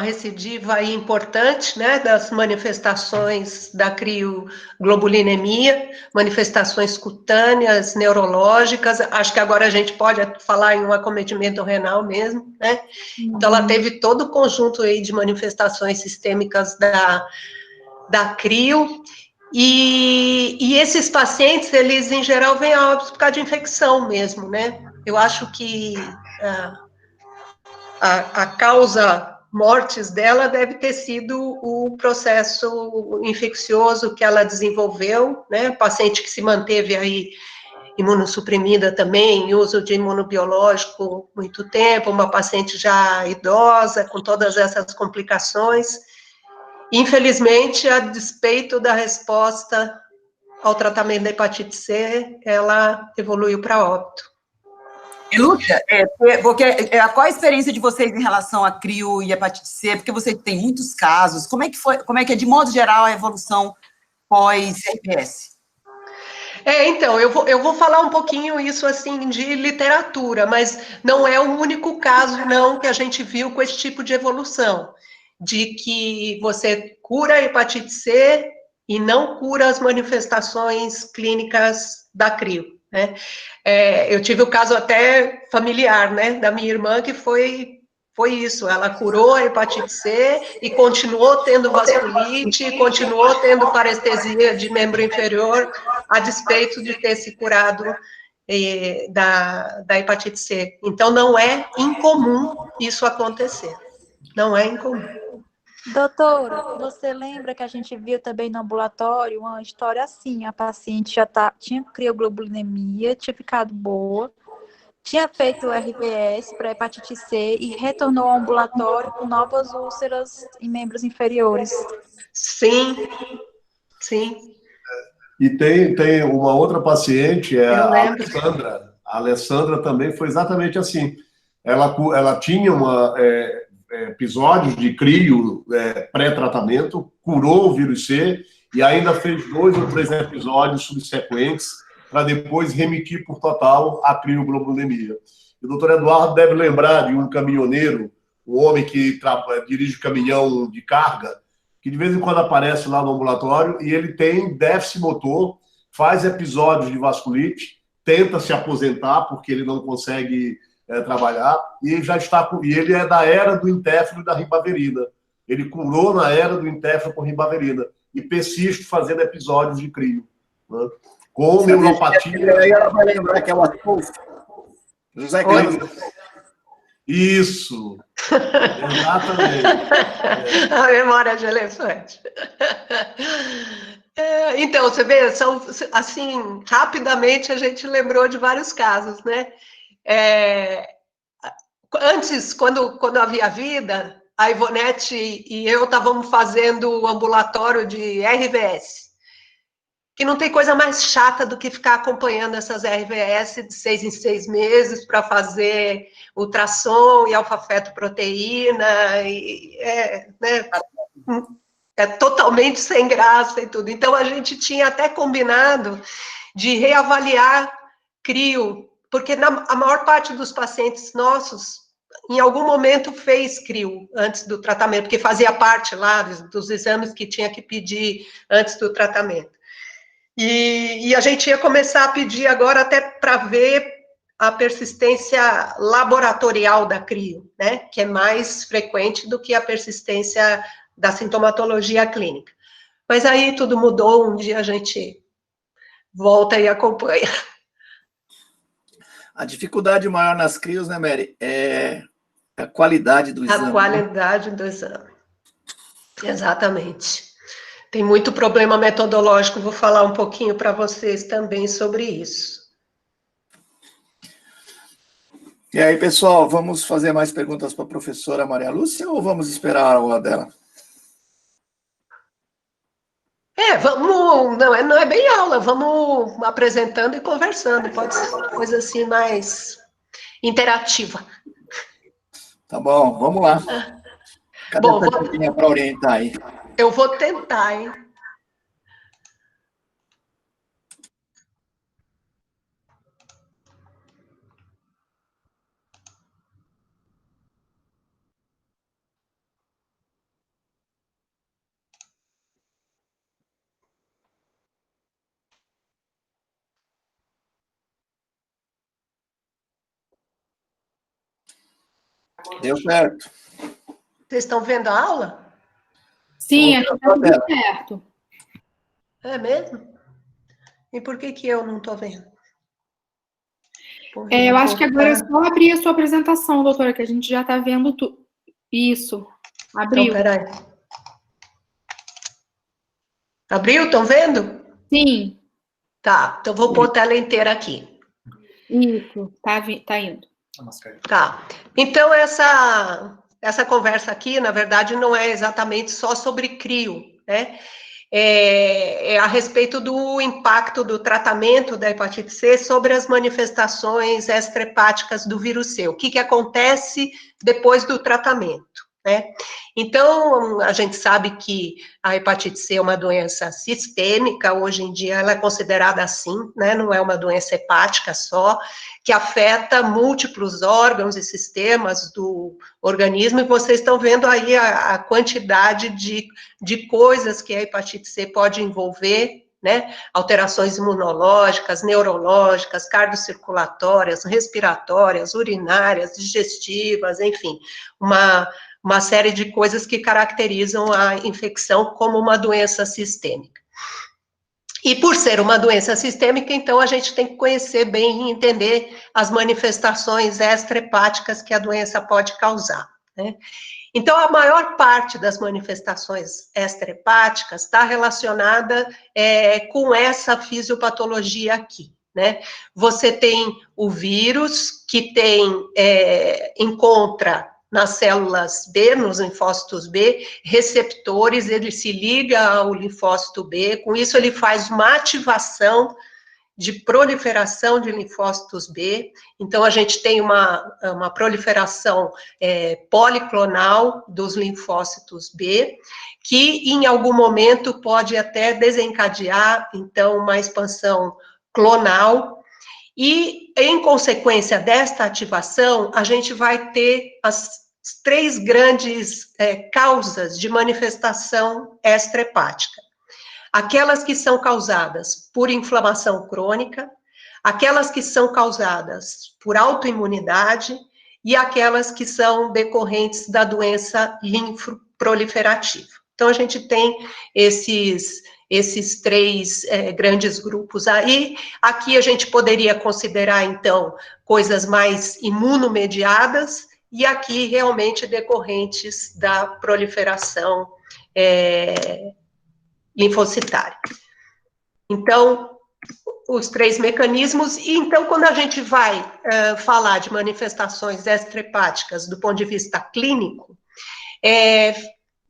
recidiva aí importante, né, das manifestações da crioglobulinemia, manifestações cutâneas, neurológicas, acho que agora a gente pode falar em um acometimento renal mesmo, né, então ela teve todo o conjunto aí de manifestações sistêmicas da crio, e esses pacientes, eles em geral vêm a óbito por causa de infecção mesmo, né, eu acho que a causa mortes dela deve ter sido o processo infeccioso que ela desenvolveu, né, paciente que se manteve aí imunossuprimida também, em uso de imunobiológico muito tempo, uma paciente já idosa, com todas essas complicações. Infelizmente, a despeito da resposta ao tratamento da hepatite C, ela evoluiu para óbito. E, Lúcia, qual a experiência de vocês em relação a crio e hepatite C? Porque você tem muitos casos. Como é que é, de modo geral, a evolução pós-RPS? Então, eu vou falar um pouquinho isso, assim, de literatura, mas não é o único caso, não, que a gente viu com esse tipo de evolução, de que você cura a hepatite C e não cura as manifestações clínicas da CRIO, né? Eu tive o caso até familiar, né, da minha irmã, que foi isso, ela curou a hepatite C e continuou tendo vasculite, continuou tendo parestesia de membro inferior, a despeito de ter se curado da hepatite C. Então, não é incomum isso acontecer, não é incomum. Doutora, você lembra que a gente viu também no ambulatório uma história assim, a paciente tinha crioglobulinemia, tinha ficado boa, tinha feito o RVS para hepatite C e retornou ao ambulatório com novas úlceras em membros inferiores. Sim, sim. E tem uma outra paciente, Eu a lembro. Alessandra. A Alessandra também foi exatamente assim. Ela tinha episódios de crio pré-tratamento, curou o vírus C e ainda fez 2 ou 3 episódios subsequentes para depois remitir por total a crioglobulinemia. O doutor Eduardo deve lembrar de um caminhoneiro, um homem que dirige caminhão de carga, que de vez em quando aparece lá no ambulatório e ele tem déficit motor, faz episódios de vasculite, tenta se aposentar porque ele não consegue trabalhar, e ele é da era do intéfilo e da ribaverina. Ele curou na era do intéfilo com ribaverina e persiste fazendo episódios de crio, né? Com neuropatia. Aí ela vai lembrar que é o Astolfo. José Carlos. Isso. Exatamente. A memória de elefante. Então, você vê, assim, rapidamente a gente lembrou de vários casos, né? Antes, quando havia vida, a Ivonete e eu estávamos fazendo o ambulatório de RVS, que não tem coisa mais chata do que ficar acompanhando essas RVS de 6 em 6 meses para fazer ultrassom e alfa-fetoproteína, né? É totalmente sem graça e tudo. Então, a gente tinha até combinado de reavaliar crio, porque a maior parte dos pacientes nossos, em algum momento, fez crio antes do tratamento, porque fazia parte lá dos exames que tinha que pedir antes do tratamento. E a gente ia começar a pedir agora até para ver a persistência laboratorial da crio, né, que é mais frequente do que a persistência da sintomatologia clínica. Mas aí tudo mudou, um dia a gente volta e acompanha. A dificuldade maior nas crios, né, Mary, é a qualidade do exame. A qualidade do exame. Exatamente. Tem muito problema metodológico, vou falar um pouquinho para vocês também sobre isso. E aí, pessoal, vamos fazer mais perguntas para a professora Maria Lúcia ou vamos esperar a aula dela? Vamos, não é bem aula, vamos apresentando e conversando, pode ser uma coisa assim mais interativa. Tá bom, vamos lá. Cadê Bom, essa diquinha para orientar aí? Eu vou tentar, hein? Deu certo. Vocês estão vendo a aula? Sim, aqui está tudo certo. É mesmo? E por que eu não estou vendo? Eu acho que agora é só abrir a sua apresentação, doutora, que a gente já está vendo tudo. Isso, abriu. Então, peraí. Abriu? Estão vendo? Sim. Tá, então vou pôr a tela inteira aqui. Isso, tá indo. Tá. Então, essa conversa aqui, na verdade, não é exatamente só sobre crio, né? É a respeito do impacto do tratamento da hepatite C sobre as manifestações extrahepáticas do vírus C. O que acontece depois do tratamento, né? Então, a gente sabe que a hepatite C é uma doença sistêmica, hoje em dia ela é considerada assim, né? Não é uma doença hepática só, que afeta múltiplos órgãos e sistemas do organismo, e vocês estão vendo aí a quantidade de coisas que a hepatite C pode envolver, né? Alterações imunológicas, neurológicas, cardiocirculatórias, respiratórias, urinárias, digestivas, enfim, uma série de coisas que caracterizam a infecção como uma doença sistêmica. E por ser uma doença sistêmica, então a gente tem que conhecer bem e entender as manifestações extrahepáticas que a doença pode causar, né? Então, a maior parte das manifestações extrahepáticas está relacionada com essa fisiopatologia aqui, né? Você tem o vírus que encontra nas células B, nos linfócitos B, receptores, ele se liga ao linfócito B, com isso ele faz uma ativação de proliferação de linfócitos B, então a gente tem uma proliferação policlonal dos linfócitos B, que em algum momento pode até desencadear, então, uma expansão clonal, e em consequência desta ativação, a gente vai ter as 3 grandes causas de manifestação extrahepática. Aquelas que são causadas por inflamação crônica, aquelas que são causadas por autoimunidade e aquelas que são decorrentes da doença linfoproliferativa. Então, a gente tem esses 3 grandes grupos aí. Aqui a gente poderia considerar, então, coisas mais imunomediadas e aqui realmente decorrentes da proliferação linfocitária. Então, os 3 mecanismos, e então quando a gente vai falar de manifestações extrahepáticas do ponto de vista clínico,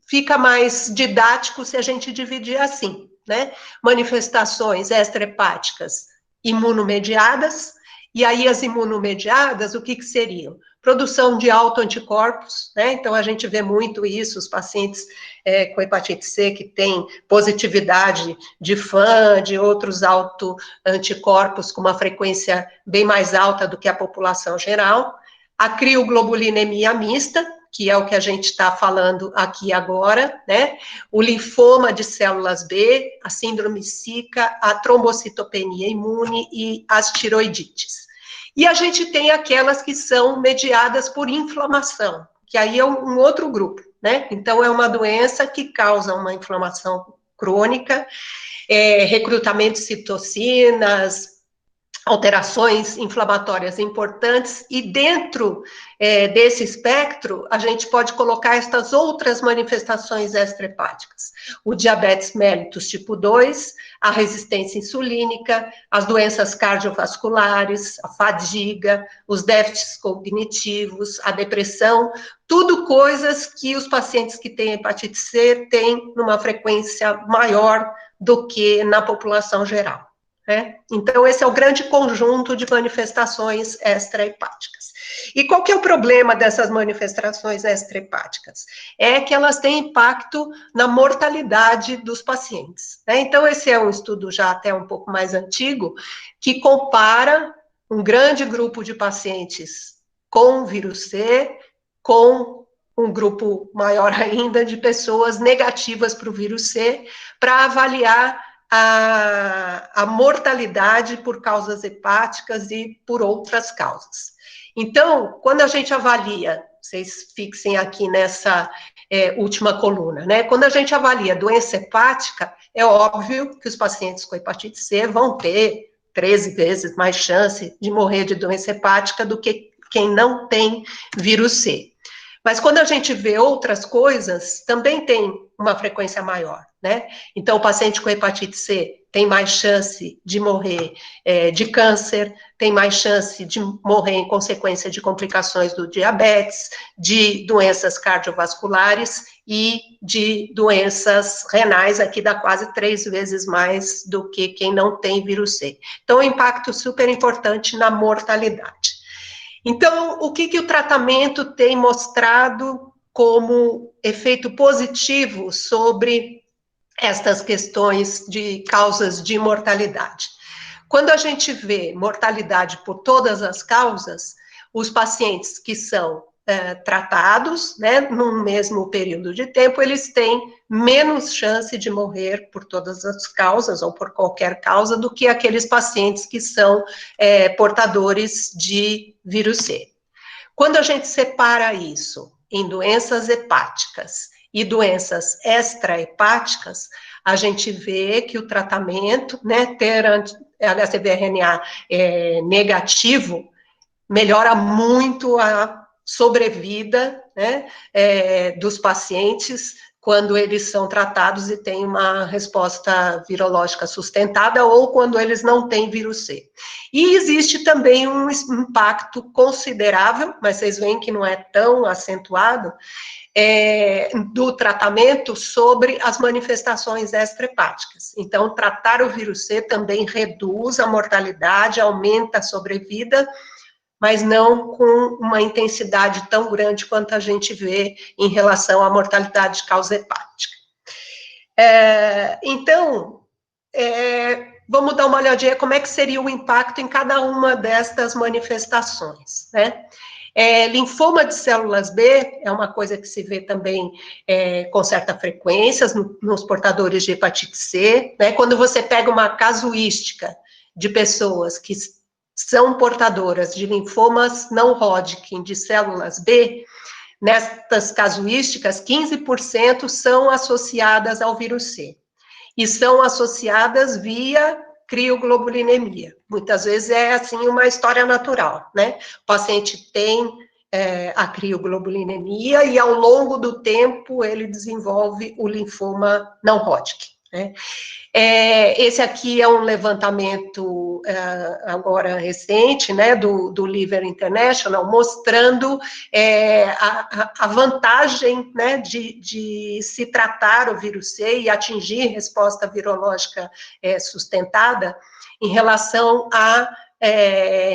fica mais didático se a gente dividir assim, né? Manifestações extrahepáticas imunomediadas, e aí as imunomediadas, o que seriam? Produção de autoanticorpos, né? Então a gente vê muito isso, os pacientes com hepatite C que têm positividade de FAM, de outros autoanticorpos com uma frequência bem mais alta do que a população geral. A crioglobulinemia mista, que é o que a gente está falando aqui agora, né? O linfoma de células B, a síndrome Zika, a trombocitopenia imune e as tiroidites. E a gente tem aquelas que são mediadas por inflamação, que aí é um outro grupo, né? Então, é uma doença que causa uma inflamação crônica, recrutamento de citocinas, alterações inflamatórias importantes, e dentro desse espectro, a gente pode colocar estas outras manifestações extrahepáticas. O diabetes mellitus tipo 2, a resistência insulínica, as doenças cardiovasculares, a fadiga, os déficits cognitivos, a depressão, tudo coisas que os pacientes que têm hepatite C têm numa frequência maior do que na população geral. Então, esse é o grande conjunto de manifestações extrahepáticas. E qual que é o problema dessas manifestações extrahepáticas? É que elas têm impacto na mortalidade dos pacientes. Então, esse é um estudo já até um pouco mais antigo, que compara um grande grupo de pacientes com vírus C com um grupo maior ainda de pessoas negativas para o vírus C, para avaliar a mortalidade por causas hepáticas e por outras causas. Então, quando a gente avalia, vocês fixem aqui nessa última coluna, né? Quando a gente avalia doença hepática, é óbvio que os pacientes com hepatite C vão ter 13 vezes mais chance de morrer de doença hepática do que quem não tem vírus C. Mas quando a gente vê outras coisas, também tem uma frequência maior, né? Então, o paciente com hepatite C tem mais chance de morrer de câncer, tem mais chance de morrer em consequência de complicações do diabetes, de doenças cardiovasculares e de doenças renais, aqui dá quase 3 vezes mais do que quem não tem vírus C. Então, é um impacto super importante na mortalidade. Então, o que o tratamento tem mostrado como efeito positivo sobre estas questões de causas de mortalidade. Quando a gente vê mortalidade por todas as causas, os pacientes que são tratados, né, num mesmo período de tempo, eles têm menos chance de morrer por todas as causas, ou por qualquer causa, do que aqueles pacientes que são portadores de vírus C. Quando a gente separa isso em doenças hepáticas e doenças extrahepáticas, a gente vê que o tratamento, né, ter HCV-RNA negativo, melhora muito a sobrevida, né, dos pacientes quando eles são tratados e têm uma resposta virológica sustentada ou quando eles não têm vírus C. E existe também um impacto considerável, mas vocês veem que não é tão acentuado, do tratamento sobre as manifestações extrahepáticas. Então, tratar o vírus C também reduz a mortalidade, aumenta a sobrevida, mas não com uma intensidade tão grande quanto a gente vê em relação à mortalidade de causa hepática. Então, vamos dar uma olhadinha como é que seria o impacto em cada uma destas manifestações, né? Linfoma de células B é uma coisa que se vê também com certa frequência nos portadores de hepatite C, né? Quando você pega uma casuística de pessoas que são portadoras de linfomas não Hodgkin de células B, nestas casuísticas, 15% são associadas ao vírus C. E são associadas via crioglobulinemia. Muitas vezes é, assim, uma história natural, né? O paciente tem a crioglobulinemia e, ao longo do tempo, ele desenvolve o linfoma não Hodgkin, né? Esse aqui é um levantamento agora recente, né, do Liver International, mostrando a vantagem, né, de se tratar o vírus C e atingir resposta virológica sustentada em relação à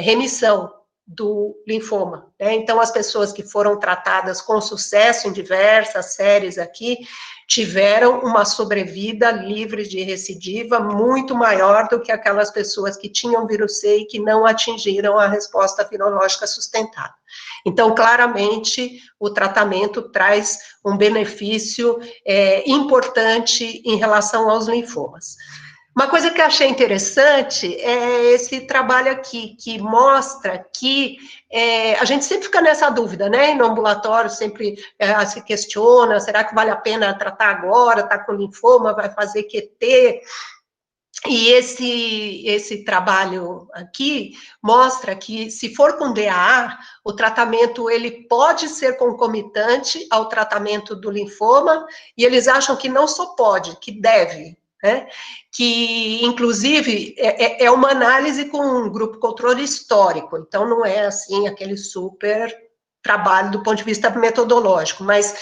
remissão do linfoma, né? Então, as pessoas que foram tratadas com sucesso em diversas séries aqui, tiveram uma sobrevida livre de recidiva muito maior do que aquelas pessoas que tinham vírus C e que não atingiram a resposta virológica sustentada. Então, claramente, o tratamento traz um benefício importante em relação aos linfomas. Uma coisa que eu achei interessante é esse trabalho aqui, que mostra que a gente sempre fica nessa dúvida, né? No ambulatório sempre se questiona, será que vale a pena tratar agora, tá com linfoma, vai fazer QT? E esse trabalho aqui mostra que, se for com DAA, o tratamento ele pode ser concomitante ao tratamento do linfoma, e eles acham que não só pode, que deve, né? Que, inclusive, é uma análise com um grupo controle histórico, então não é, assim, aquele super trabalho do ponto de vista metodológico, mas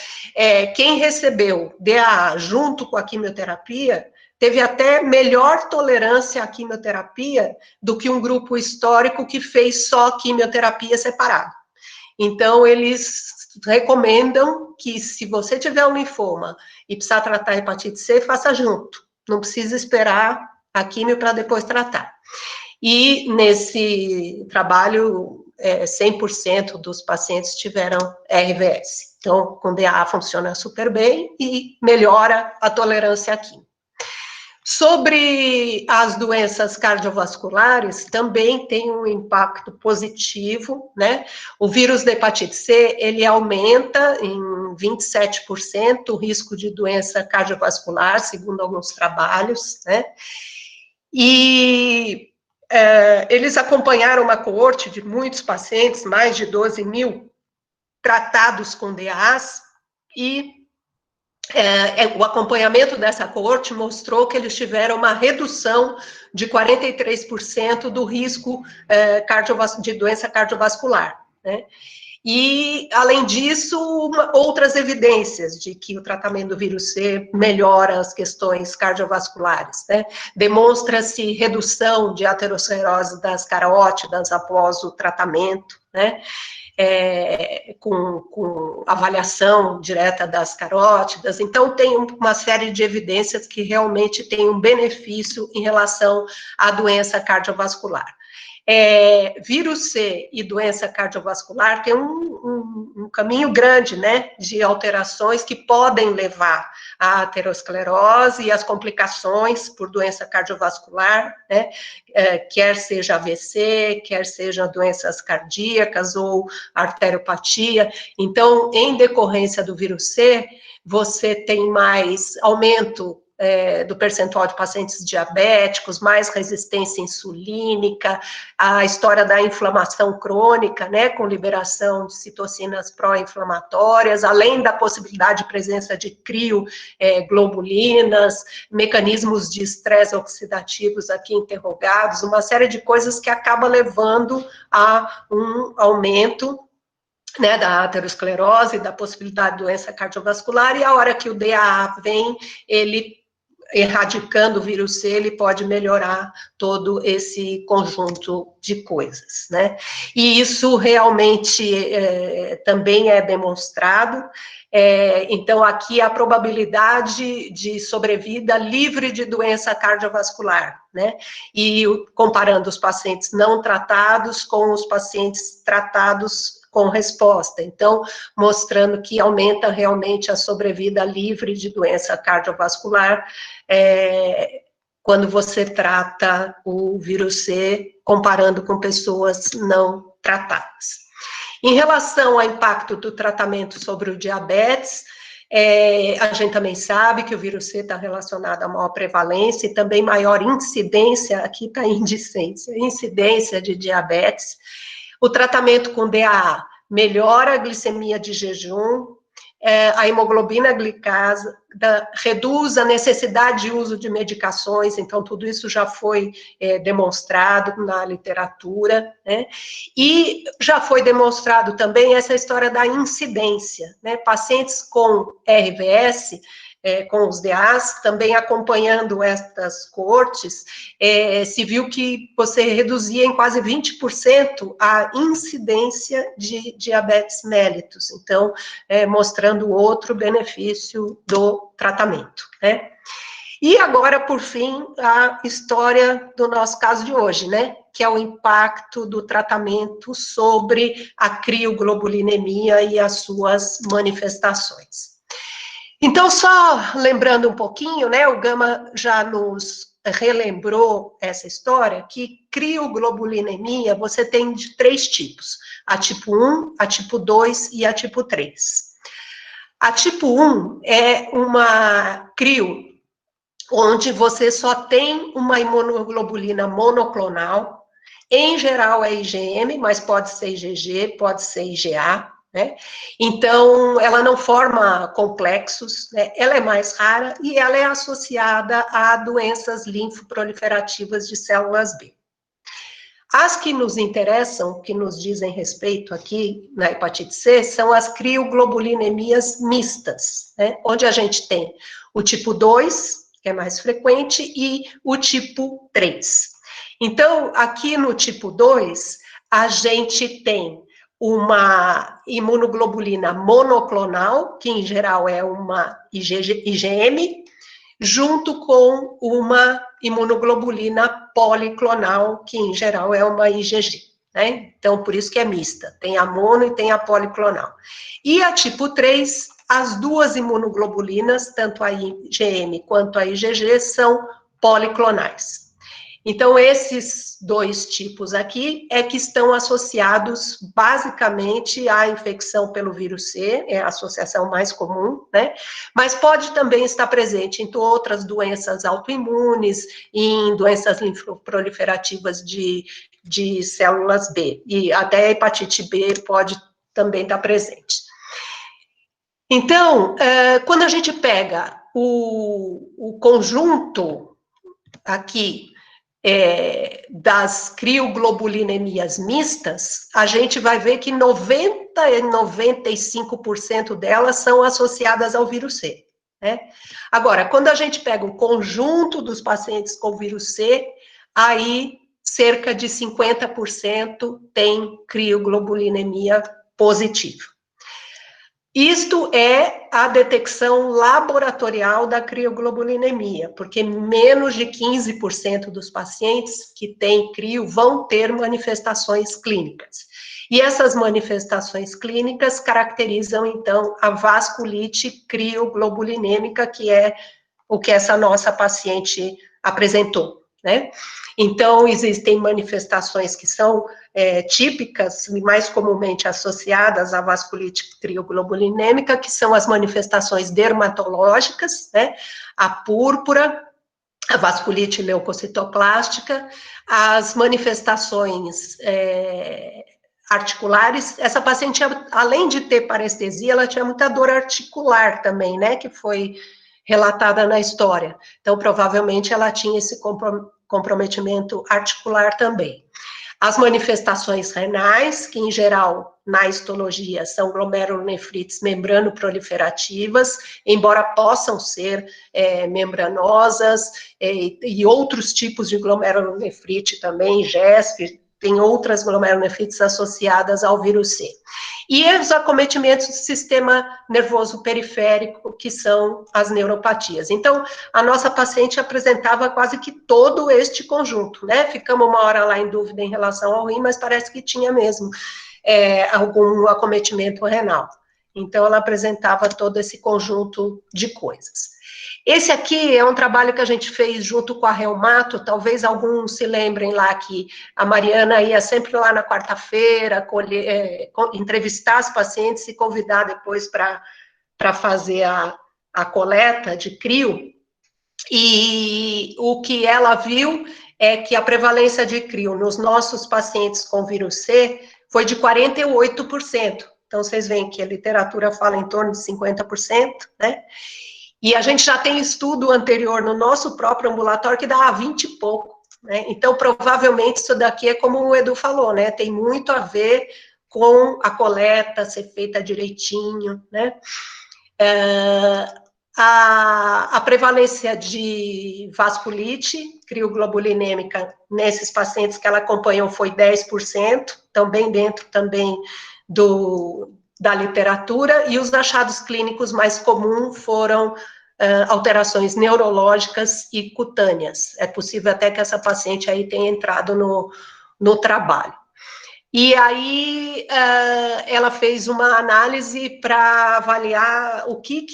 quem recebeu DAA junto com a quimioterapia teve até melhor tolerância à quimioterapia do que um grupo histórico que fez só quimioterapia separada. Então, eles recomendam que, se você tiver um linfoma e precisar tratar a hepatite C, faça junto. Não precisa esperar a quimio para depois tratar. E nesse trabalho, 100% dos pacientes tiveram RVS. Então, com DAA funciona super bem e melhora a tolerância à quimio. Sobre as doenças cardiovasculares, também tem um impacto positivo, né? O vírus da hepatite C, ele aumenta em 27% o risco de doença cardiovascular, segundo alguns trabalhos, né? E eles acompanharam uma coorte de muitos pacientes, mais de 12 mil, tratados com DAAs, e o acompanhamento dessa coorte mostrou que eles tiveram uma redução de 43% do risco de doença cardiovascular, né? E, além disso, outras evidências de que o tratamento do vírus C melhora as questões cardiovasculares, né? Demonstra-se redução de aterosclerose das carótidas após o tratamento, né? com avaliação direta das carótidas. Então, tem uma série de evidências que realmente tem um benefício em relação à doença cardiovascular. Vírus C e doença cardiovascular tem um caminho grande, né, de alterações que podem levar à aterosclerose e às complicações por doença cardiovascular, né, quer seja AVC, quer seja doenças cardíacas ou arteriopatia. Então, em decorrência do vírus C, você tem mais aumento do percentual de pacientes diabéticos, mais resistência insulínica, a história da inflamação crônica, né, com liberação de citocinas pró-inflamatórias, além da possibilidade de presença de crioglobulinas, mecanismos de estresse oxidativos aqui interrogados, uma série de coisas que acaba levando a um aumento, né, da aterosclerose, da possibilidade de doença cardiovascular, e a hora que o DAA vem, ele erradicando o vírus C, ele pode melhorar todo esse conjunto de coisas, né? E isso realmente também é demonstrado. Então, aqui a probabilidade de sobrevida livre de doença cardiovascular, né? E comparando os pacientes não tratados com os pacientes tratados com resposta, então, mostrando que aumenta realmente a sobrevida livre de doença cardiovascular, quando você trata o vírus C, comparando com pessoas não tratadas. Em relação ao impacto do tratamento sobre o diabetes, a gente também sabe que o vírus C está relacionado a maior prevalência e também maior incidência, aqui está incidência de diabetes. O tratamento com DAA melhora a glicemia de jejum, a hemoglobina glicada, reduz a necessidade de uso de medicações, então tudo isso já foi demonstrado na literatura, né? E já foi demonstrado também essa história da incidência, né? Pacientes com RVS, com os DAs, também acompanhando estas coortes, se viu que você reduzia em quase 20% a incidência de diabetes mellitus, então, mostrando outro benefício do tratamento, né? E agora, por fim, a história do nosso caso de hoje, né? Que é o impacto do tratamento sobre a crioglobulinemia e as suas manifestações. Então, só lembrando um pouquinho, né, o Gama já nos relembrou essa história, que crioglobulinemia você tem de 3 tipos, a tipo 1, a tipo 2 e a tipo 3. A tipo 1 é uma crio, onde você só tem uma imunoglobulina monoclonal, em geral é IgM, mas pode ser IgG, pode ser IgA, né? Então, ela não forma complexos, né? Ela é mais rara e ela é associada a doenças linfoproliferativas de células B. As que nos interessam, que nos dizem respeito aqui na hepatite C, são as crioglobulinemias mistas, né? Onde a gente tem o tipo 2, que é mais frequente, e o tipo 3. Então, aqui no tipo 2, a gente tem uma imunoglobulina monoclonal, que em geral é uma IgM, junto com uma imunoglobulina policlonal, que em geral é uma IgG, né? Então, por isso que é mista, tem a mono e tem a policlonal. E a tipo 3, as duas imunoglobulinas, tanto a IgM quanto a IgG, são policlonais. Então, esses 2 tipos aqui é que estão associados basicamente à infecção pelo vírus C, é a associação mais comum, né? Mas pode também estar presente em outras doenças autoimunes, em doenças linfoproliferativas de células B, e até a hepatite B pode também estar presente. Então, quando a gente pega o conjunto aqui, das crioglobulinemias mistas, a gente vai ver que 90 e 95% delas são associadas ao vírus C, né? Agora, quando a gente pega o conjunto dos pacientes com vírus C, aí cerca de 50% tem crioglobulinemia positivo. Isto é a detecção laboratorial da crioglobulinemia, porque menos de 15% dos pacientes que têm crio vão ter manifestações clínicas. E essas manifestações clínicas caracterizam, então, a vasculite crioglobulinêmica, que é o que essa nossa paciente apresentou, né? Então, existem manifestações que são típicas e mais comumente associadas à vasculite crioglobulinêmica, que são as manifestações dermatológicas, né? A púrpura, a vasculite leucocitoplástica, as manifestações articulares. Essa paciente, além de ter parestesia, ela tinha muita dor articular também, né? Que foi relatada na história. Então, provavelmente, ela tinha esse comprometimento articular também. As manifestações renais, que em geral, na histologia, são glomerulonefrites membrano-proliferativas, embora possam ser membranosas, e outros tipos de glomerulonefrite também, GESP, tem outras glomerulonefrites associadas ao vírus C. E os acometimentos do sistema nervoso periférico, que são as neuropatias. Então, a nossa paciente apresentava quase que todo este conjunto, né? Ficamos uma hora lá em dúvida em relação ao rim, mas parece que tinha mesmo algum acometimento renal. Então, ela apresentava todo esse conjunto de coisas. Esse aqui é um trabalho que a gente fez junto com a Reumato, talvez alguns se lembrem lá que a Mariana ia sempre lá na quarta-feira, entrevistar as pacientes e convidar depois para fazer a coleta de crio, e o que ela viu é que a prevalência de crio nos nossos pacientes com vírus C foi de 48%, então vocês veem que a literatura fala em torno de 50%, né? E a gente já tem estudo anterior no nosso próprio ambulatório que dá 20 e pouco, né? Então, provavelmente, isso daqui é como o Edu falou, né? Tem muito a ver com a coleta ser feita direitinho, né? A prevalência de vasculite crioglobulinêmica nesses pacientes que ela acompanhou foi 10%, então bem dentro também da literatura, e os achados clínicos mais comuns foram alterações neurológicas e cutâneas. É possível até que essa paciente aí tenha entrado no trabalho. E aí ela fez uma análise para avaliar o que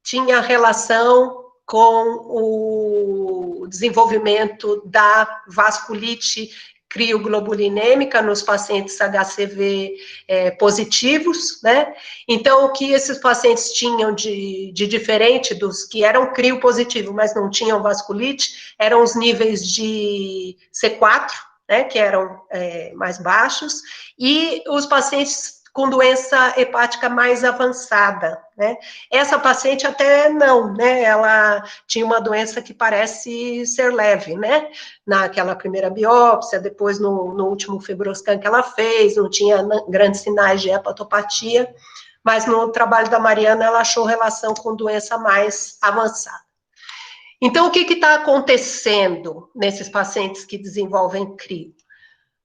tinha relação com o desenvolvimento da vasculite crioglobulinêmica nos pacientes HCV positivos, né? Então, o que esses pacientes tinham de diferente dos que eram crio positivo, mas não tinham vasculite, eram os níveis de C4, né, que eram mais baixos, e os pacientes com doença hepática mais avançada, né? Essa paciente até não, né? Ela tinha uma doença que parece ser leve, né? Naquela primeira biópsia, depois no último fibroscan que ela fez, não tinha grandes sinais de hepatopatia, mas no trabalho da Mariana ela achou relação com doença mais avançada. Então, o que está acontecendo nesses pacientes que desenvolvem crio?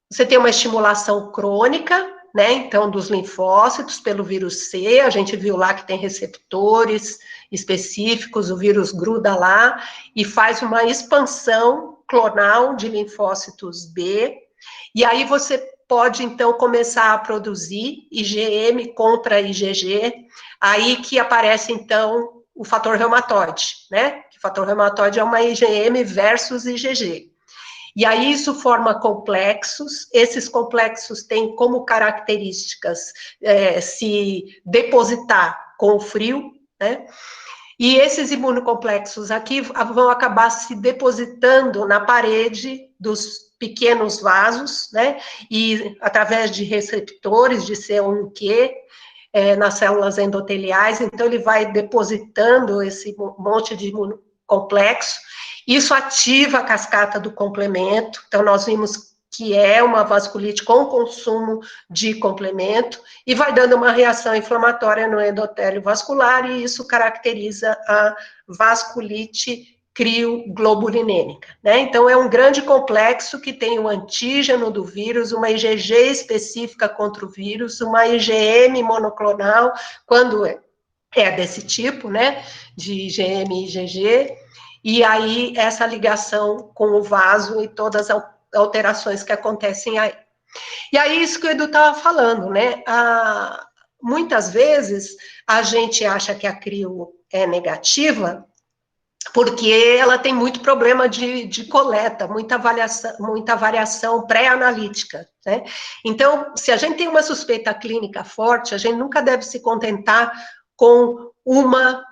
Você tem uma estimulação crônica, né, então, dos linfócitos pelo vírus C, a gente viu lá que tem receptores específicos, o vírus gruda lá e faz uma expansão clonal de linfócitos B, e aí você pode, então, começar a produzir IgM contra IgG, aí que aparece, então, o fator reumatoide, né, que o fator reumatoide é uma IgM versus IgG. E aí isso forma complexos, esses complexos têm como características se depositar com o frio, né? E esses imunocomplexos aqui vão acabar se depositando na parede dos pequenos vasos, né? E através de receptores de C1q, nas células endoteliais, então ele vai depositando esse monte de imunocomplexo. Isso ativa a cascata do complemento, então nós vimos que é uma vasculite com consumo de complemento, e vai dando uma reação inflamatória no endotélio vascular, e isso caracteriza a vasculite crioglobulinêmica, né? Então, é um grande complexo que tem o antígeno do vírus, uma IgG específica contra o vírus, uma IgM monoclonal, quando é desse tipo, né, de IgM e IgG, e aí essa ligação com o vaso e todas as alterações que acontecem aí. E aí, isso que o Edu estava falando, né, muitas vezes a gente acha que a crio é negativa, porque ela tem muito problema de coleta, muita variação pré-analítica, né? Então, se a gente tem uma suspeita clínica forte, a gente nunca deve se contentar com uma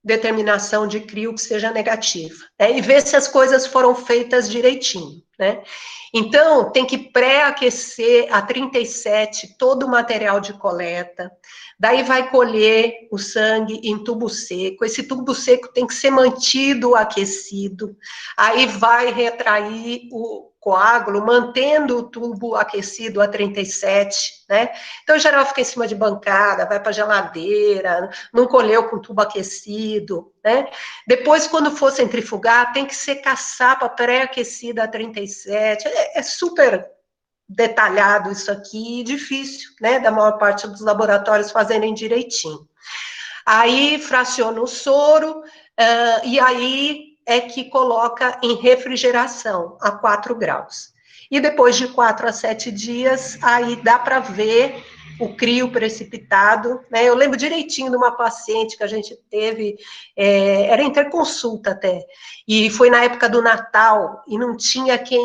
determinação de crio que seja negativa, né? E ver se as coisas foram feitas direitinho, né? Então, tem que pré-aquecer a 37 todo o material de coleta, daí vai colher o sangue em tubo seco, esse tubo seco tem que ser mantido aquecido, aí vai retrair o coágulo, mantendo o tubo aquecido a 37, né? Então, em geral, fica em cima de bancada, vai para a geladeira, não colheu com tubo aquecido, né? Depois, quando for centrifugar, tem que ser caçapa pré-aquecida a 37, é super detalhado isso aqui, difícil, né, da maior parte dos laboratórios fazerem direitinho. Aí, fraciona o soro, e aí é que coloca em refrigeração a 4 graus. E depois de 4 a 7 dias, aí dá para ver o crio precipitado, né? Eu lembro direitinho de uma paciente que a gente teve, era interconsulta até, e foi na época do Natal, e não tinha quem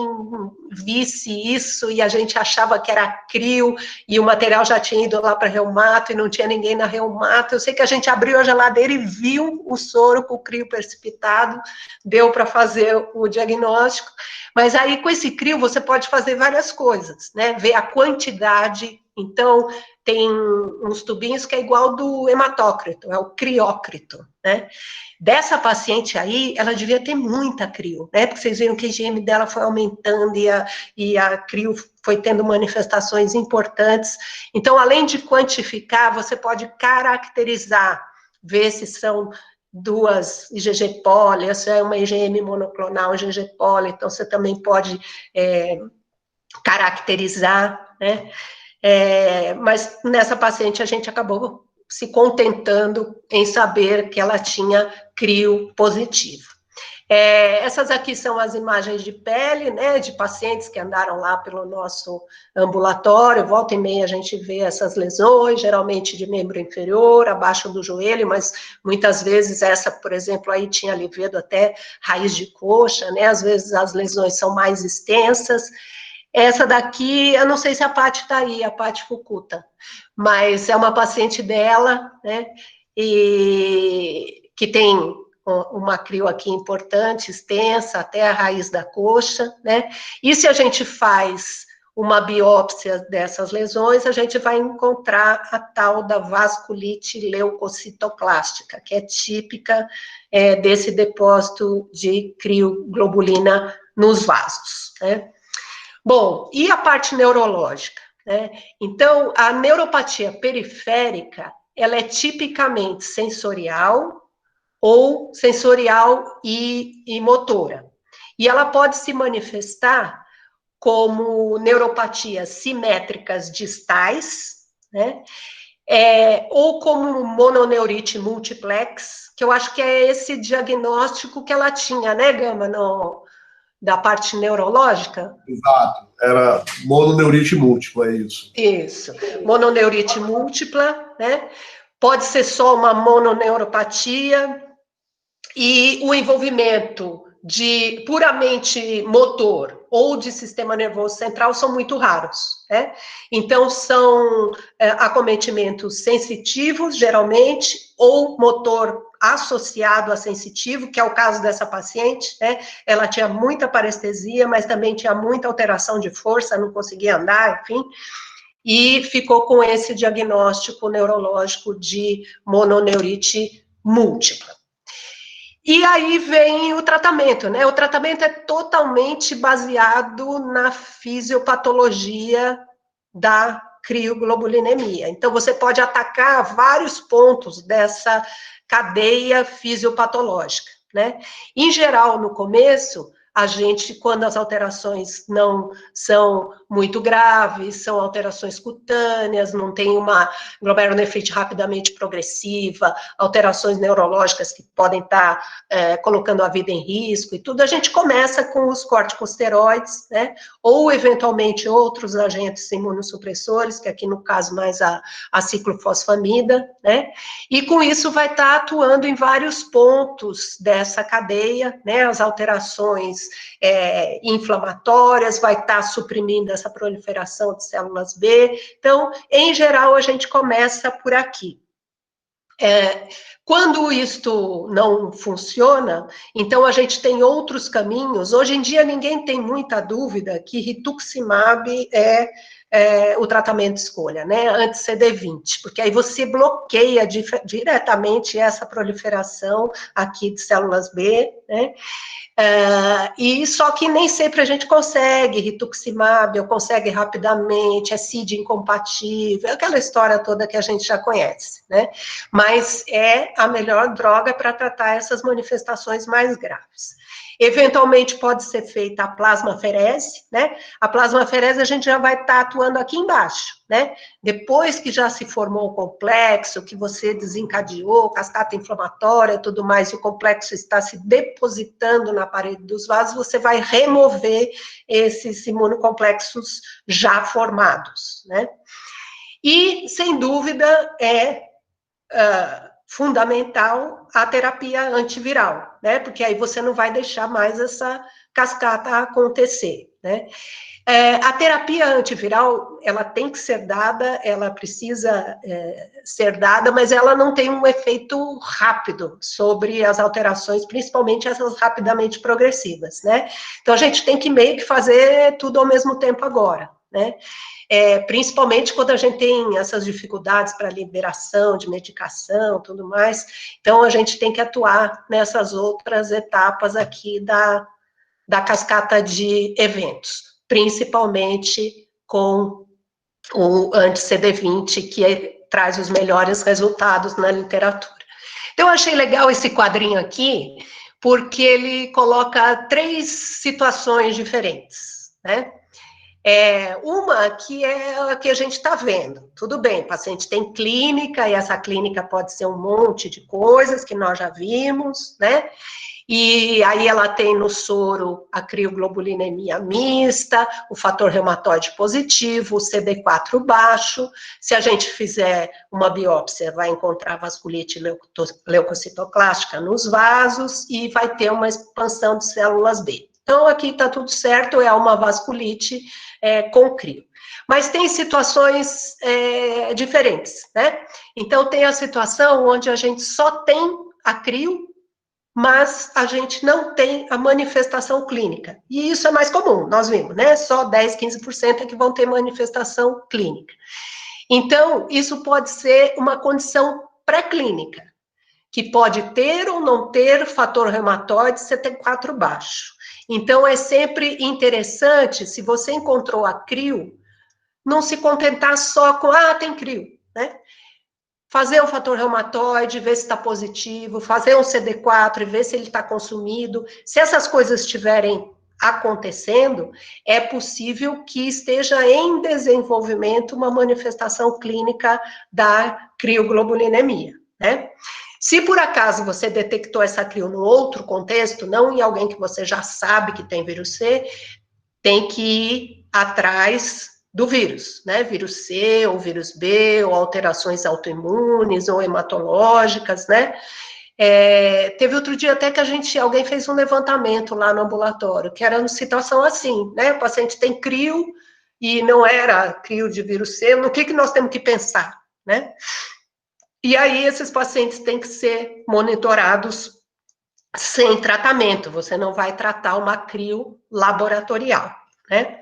visse isso, e a gente achava que era crio, e o material já tinha ido lá para reumato, e não tinha ninguém na reumato. Eu sei que a gente abriu a geladeira e viu o soro com o crio precipitado, deu para fazer o diagnóstico, mas aí com esse crio você pode fazer várias coisas, né? Ver a quantidade. Então, tem uns tubinhos que é igual do hematócrito, é o criócrito, né? Dessa paciente aí, ela devia ter muita crio, né? Porque vocês viram que a IgM dela foi aumentando e a crio foi tendo manifestações importantes. Então, além de quantificar, você pode caracterizar, ver se são duas IgG poli, se é uma IgM monoclonal, IgG poli, então você também pode caracterizar, né? Mas nessa paciente a gente acabou se contentando em saber que ela tinha crio positivo. Essas aqui são as imagens de pele, né, de pacientes que andaram lá pelo nosso ambulatório, volta e meia a gente vê essas lesões, geralmente de membro inferior, abaixo do joelho, mas muitas vezes essa, por exemplo, aí tinha livedo até raiz de coxa, né, às vezes as lesões são mais extensas. Essa daqui, eu não sei se a Paty está aí, a Paty Fukuta, mas é uma paciente dela, né, e que tem uma crio aqui importante, extensa, até a raiz da coxa, né, e se a gente faz uma biópsia dessas lesões, a gente vai encontrar a tal da vasculite leucocitoclástica, que é típica desse depósito de crioglobulina nos vasos, né. Bom, e a parte neurológica, né? Então, a neuropatia periférica, ela é tipicamente sensorial ou sensorial e motora. E ela pode se manifestar como neuropatias simétricas distais, né? Ou como mononeurite multiplex, que eu acho que é esse diagnóstico que ela tinha, né, Gama, da parte neurológica? Exato, era mononeurite múltipla, é isso. Isso, mononeurite múltipla, né? Pode ser só uma mononeuropatia, e o envolvimento de puramente motor ou de sistema nervoso central são muito raros, né? Então, são acometimentos sensitivos, geralmente, ou motor associado a sensitivo, que é o caso dessa paciente, né? Ela tinha muita parestesia, mas também tinha muita alteração de força, não conseguia andar, enfim, e ficou com esse diagnóstico neurológico de mononeurite múltipla. E aí vem o tratamento, né? O tratamento é totalmente baseado na fisiopatologia da crioglobulinemia. Então, você pode atacar vários pontos dessa cadeia fisiopatológica, né? Em geral, no começo, a gente, quando as alterações não são muito graves, são alterações cutâneas, não tem uma glomerulonefrite rapidamente progressiva, alterações neurológicas que podem estar colocando a vida em risco e tudo, a gente começa com os corticosteroides, né? Ou, eventualmente, outros agentes imunossupressores, que aqui no caso mais a ciclofosfamida, né? E com isso vai estar atuando em vários pontos dessa cadeia, né? As alterações inflamatórias, vai estar suprimindo essa proliferação de células B. Então, em geral, a gente começa por aqui. Quando isto não funciona, então a gente tem outros caminhos. Hoje em dia, ninguém tem muita dúvida que rituximab é o tratamento de escolha, né, anti-CD20, porque aí você bloqueia diretamente essa proliferação aqui de células B, né, e só que nem sempre a gente consegue rituximab, ou consegue rapidamente, é CID incompatível, aquela história toda que a gente já conhece, né, mas é a melhor droga para tratar essas manifestações mais graves. Eventualmente pode ser feita a plasmaferese, né? A plasmaferese a gente já vai estar atuando aqui embaixo, né? Depois que já se formou o complexo, que você desencadeou, cascata inflamatória e tudo mais, e o complexo está se depositando na parede dos vasos, você vai remover esses imunocomplexos já formados, né? E, sem dúvida, fundamental a terapia antiviral, né? Porque aí você não vai deixar mais essa cascata acontecer, né? A terapia antiviral, ela tem que ser dada, ela precisa ser dada, mas ela não tem um efeito rápido sobre as alterações, principalmente essas rapidamente progressivas, né? Então, a gente tem que meio que fazer tudo ao mesmo tempo agora, né? Principalmente quando a gente tem essas dificuldades para liberação de medicação, tudo mais, então a gente tem que atuar nessas outras etapas aqui da cascata de eventos, principalmente com o anti-CD20, que traz os melhores resultados na literatura. Então, eu achei legal esse quadrinho aqui, porque ele coloca 3 situações diferentes, né? Uma que é a que a gente está vendo. Tudo bem, o paciente tem clínica, e essa clínica pode ser um monte de coisas que nós já vimos, né? E aí ela tem no soro a crioglobulinemia mista, o fator reumatoide positivo, o CD4 baixo. Se a gente fizer uma biópsia, vai encontrar vasculite leucocitoclástica nos vasos e vai ter uma expansão de células B. Então, aqui está tudo certo, é uma vasculite com crio. Mas tem situações diferentes, né? Então, tem a situação onde a gente só tem a crio, mas a gente não tem a manifestação clínica. E isso é mais comum, nós vimos, né? Só 10, 15% é que vão ter manifestação clínica. Então, isso pode ser uma condição pré-clínica, que pode ter ou não ter fator reumatoide CD4 baixo. Então, é sempre interessante, se você encontrou a crio, não se contentar só com, tem crio, né? Fazer um fator reumatoide, ver se está positivo, fazer um CD4 e ver se ele está consumido. Se essas coisas estiverem acontecendo, é possível que esteja em desenvolvimento uma manifestação clínica da crioglobulinemia, né? Se por acaso você detectou essa crio no outro contexto, não em alguém que você já sabe que tem vírus C, tem que ir atrás do vírus, né? Vírus C, ou vírus B, ou alterações autoimunes, ou hematológicas, né? Teve outro dia até que alguém fez um levantamento lá no ambulatório, que era uma situação assim, né? O paciente tem crio, e não era crio de vírus C, no que nós temos que pensar, né? E aí, esses pacientes têm que ser monitorados sem tratamento, você não vai tratar uma crio laboratorial, né?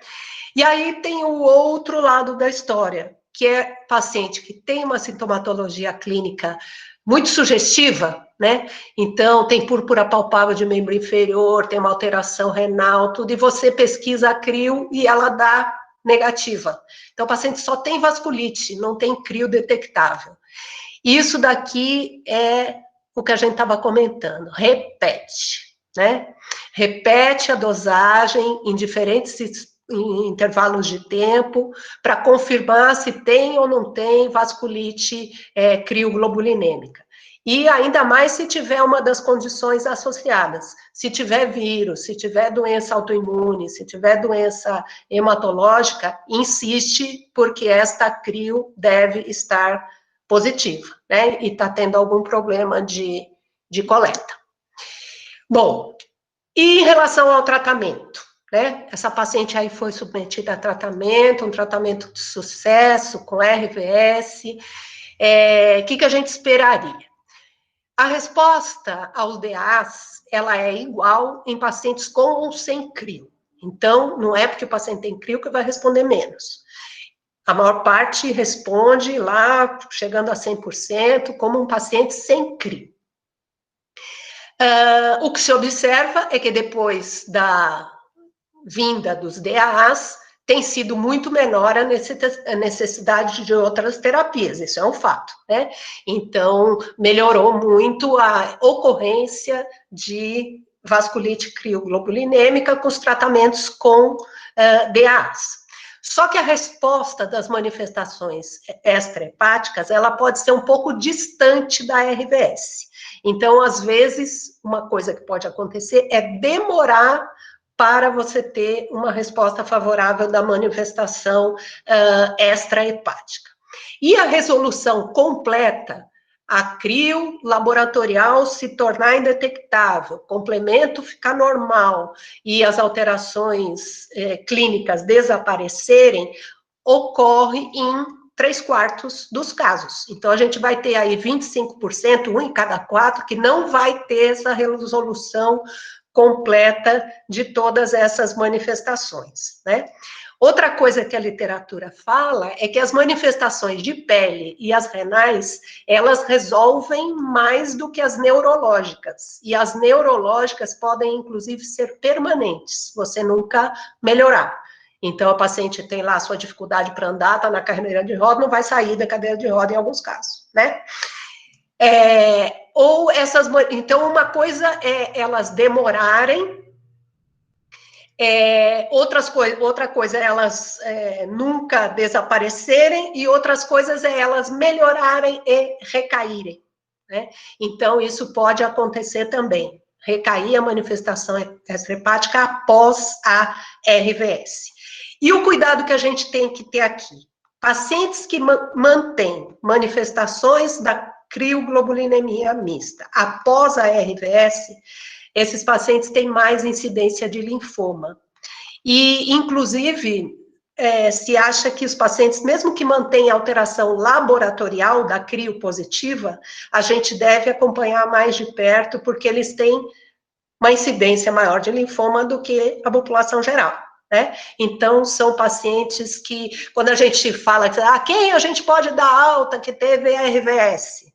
E aí tem o outro lado da história, que é paciente que tem uma sintomatologia clínica muito sugestiva, né? Então, tem púrpura palpável de membro inferior, tem uma alteração renal, tudo, e você pesquisa a crio e ela dá negativa. Então, o paciente só tem vasculite, não tem crio detectável. Isso daqui é o que a gente estava comentando, repete, né? Repete a dosagem em diferentes intervalos de tempo para confirmar se tem ou não tem vasculite crioglobulinêmica. E ainda mais se tiver uma das condições associadas. Se tiver vírus, se tiver doença autoimune, se tiver doença hematológica, insiste, porque esta crio deve estar positiva, né? E está tendo algum problema de coleta. Bom, e em relação ao tratamento, né? Essa paciente aí foi submetida a tratamento, um tratamento de sucesso, com RVS. O que a gente esperaria? A resposta aos DAs, ela é igual em pacientes com ou sem crio. Então, não é porque o paciente tem crio que vai responder menos. A maior parte responde lá, chegando a 100%, como um paciente sem crio. O que se observa é que depois da vinda dos DAs, tem sido muito menor a necessidade de outras terapias, isso é um fato, né? Então, melhorou muito a ocorrência de vasculite crioglobulinêmica com os tratamentos com DAs. Só que a resposta das manifestações extrahepáticas, ela pode ser um pouco distante da RVS. Então, às vezes, uma coisa que pode acontecer é demorar para você ter uma resposta favorável da manifestação extrahepática. E a resolução completa, a crio laboratorial se tornar indetectável, complemento ficar normal e as alterações clínicas desaparecerem, ocorre em 3/4 dos casos. Então, a gente vai ter aí 25%, 1 em cada 4, que não vai ter essa resolução completa de todas essas manifestações, né? Outra coisa que a literatura fala é que as manifestações de pele e as renais, elas resolvem mais do que as neurológicas, e as neurológicas podem, inclusive, ser permanentes, você nunca melhorar. Então, a paciente tem lá a sua dificuldade para andar, está na cadeira de roda, não vai sair da cadeira de roda em alguns casos, né? Então, uma coisa é elas demorarem, outra coisa é elas nunca desaparecerem, e outras coisas é elas melhorarem e recaírem, né? Então, isso pode acontecer também, recair a manifestação extrahepática após a RVS. E o cuidado que a gente tem que ter aqui, pacientes que mantêm manifestações da crioglobulinemia mista após a RVS, esses pacientes têm mais incidência de linfoma. E, inclusive, se acha que os pacientes, mesmo que mantenham alteração laboratorial da crio positiva, a gente deve acompanhar mais de perto, porque eles têm uma incidência maior de linfoma do que a população geral, né? Então, são pacientes que, quando a gente fala, quem a gente pode dar alta que teve RVS?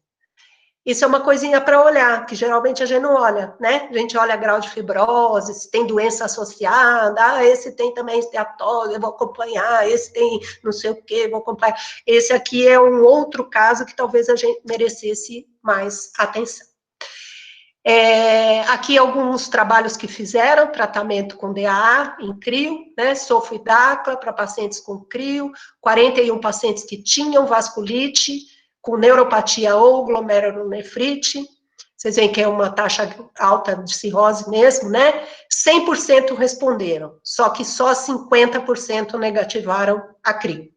Isso é uma coisinha para olhar, que geralmente a gente não olha, né? A gente olha grau de fibrose, se tem doença associada, esse tem também esteatose, eu vou acompanhar, esse tem não sei o quê, vou acompanhar. Esse aqui é um outro caso que talvez a gente merecesse mais atenção. Aqui alguns trabalhos que fizeram, tratamento com DAA em crio, né? Sofo e Dacla para pacientes com crio, 41 pacientes que tinham vasculite, com neuropatia ou glomerulonefrite, vocês veem que é uma taxa alta de cirrose mesmo, né? 100% responderam, só que só 50% negativaram a crio.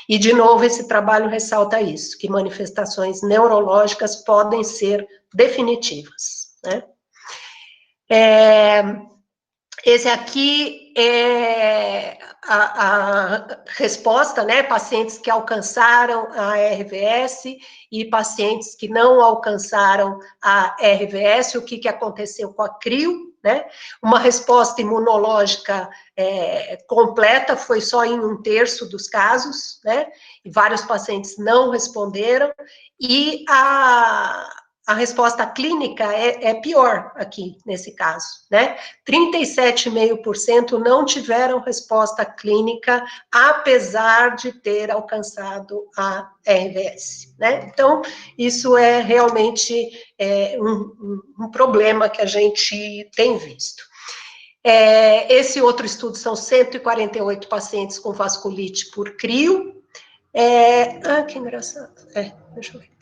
E, de novo, esse trabalho ressalta isso, que manifestações neurológicas podem ser definitivas, né? Esse aqui é a resposta, né? Pacientes que alcançaram a RVS e pacientes que não alcançaram a RVS, o que aconteceu com a crio, né? Uma resposta imunológica completa foi só em 1/3 dos casos, né? E vários pacientes não responderam, e a resposta clínica é pior aqui, nesse caso, né? 37,5% não tiveram resposta clínica, apesar de ter alcançado a RVS, né? Então, isso é realmente um problema que a gente tem visto. Esse outro estudo são 148 pacientes com vasculite por crio. Que engraçado. Deixa eu ver.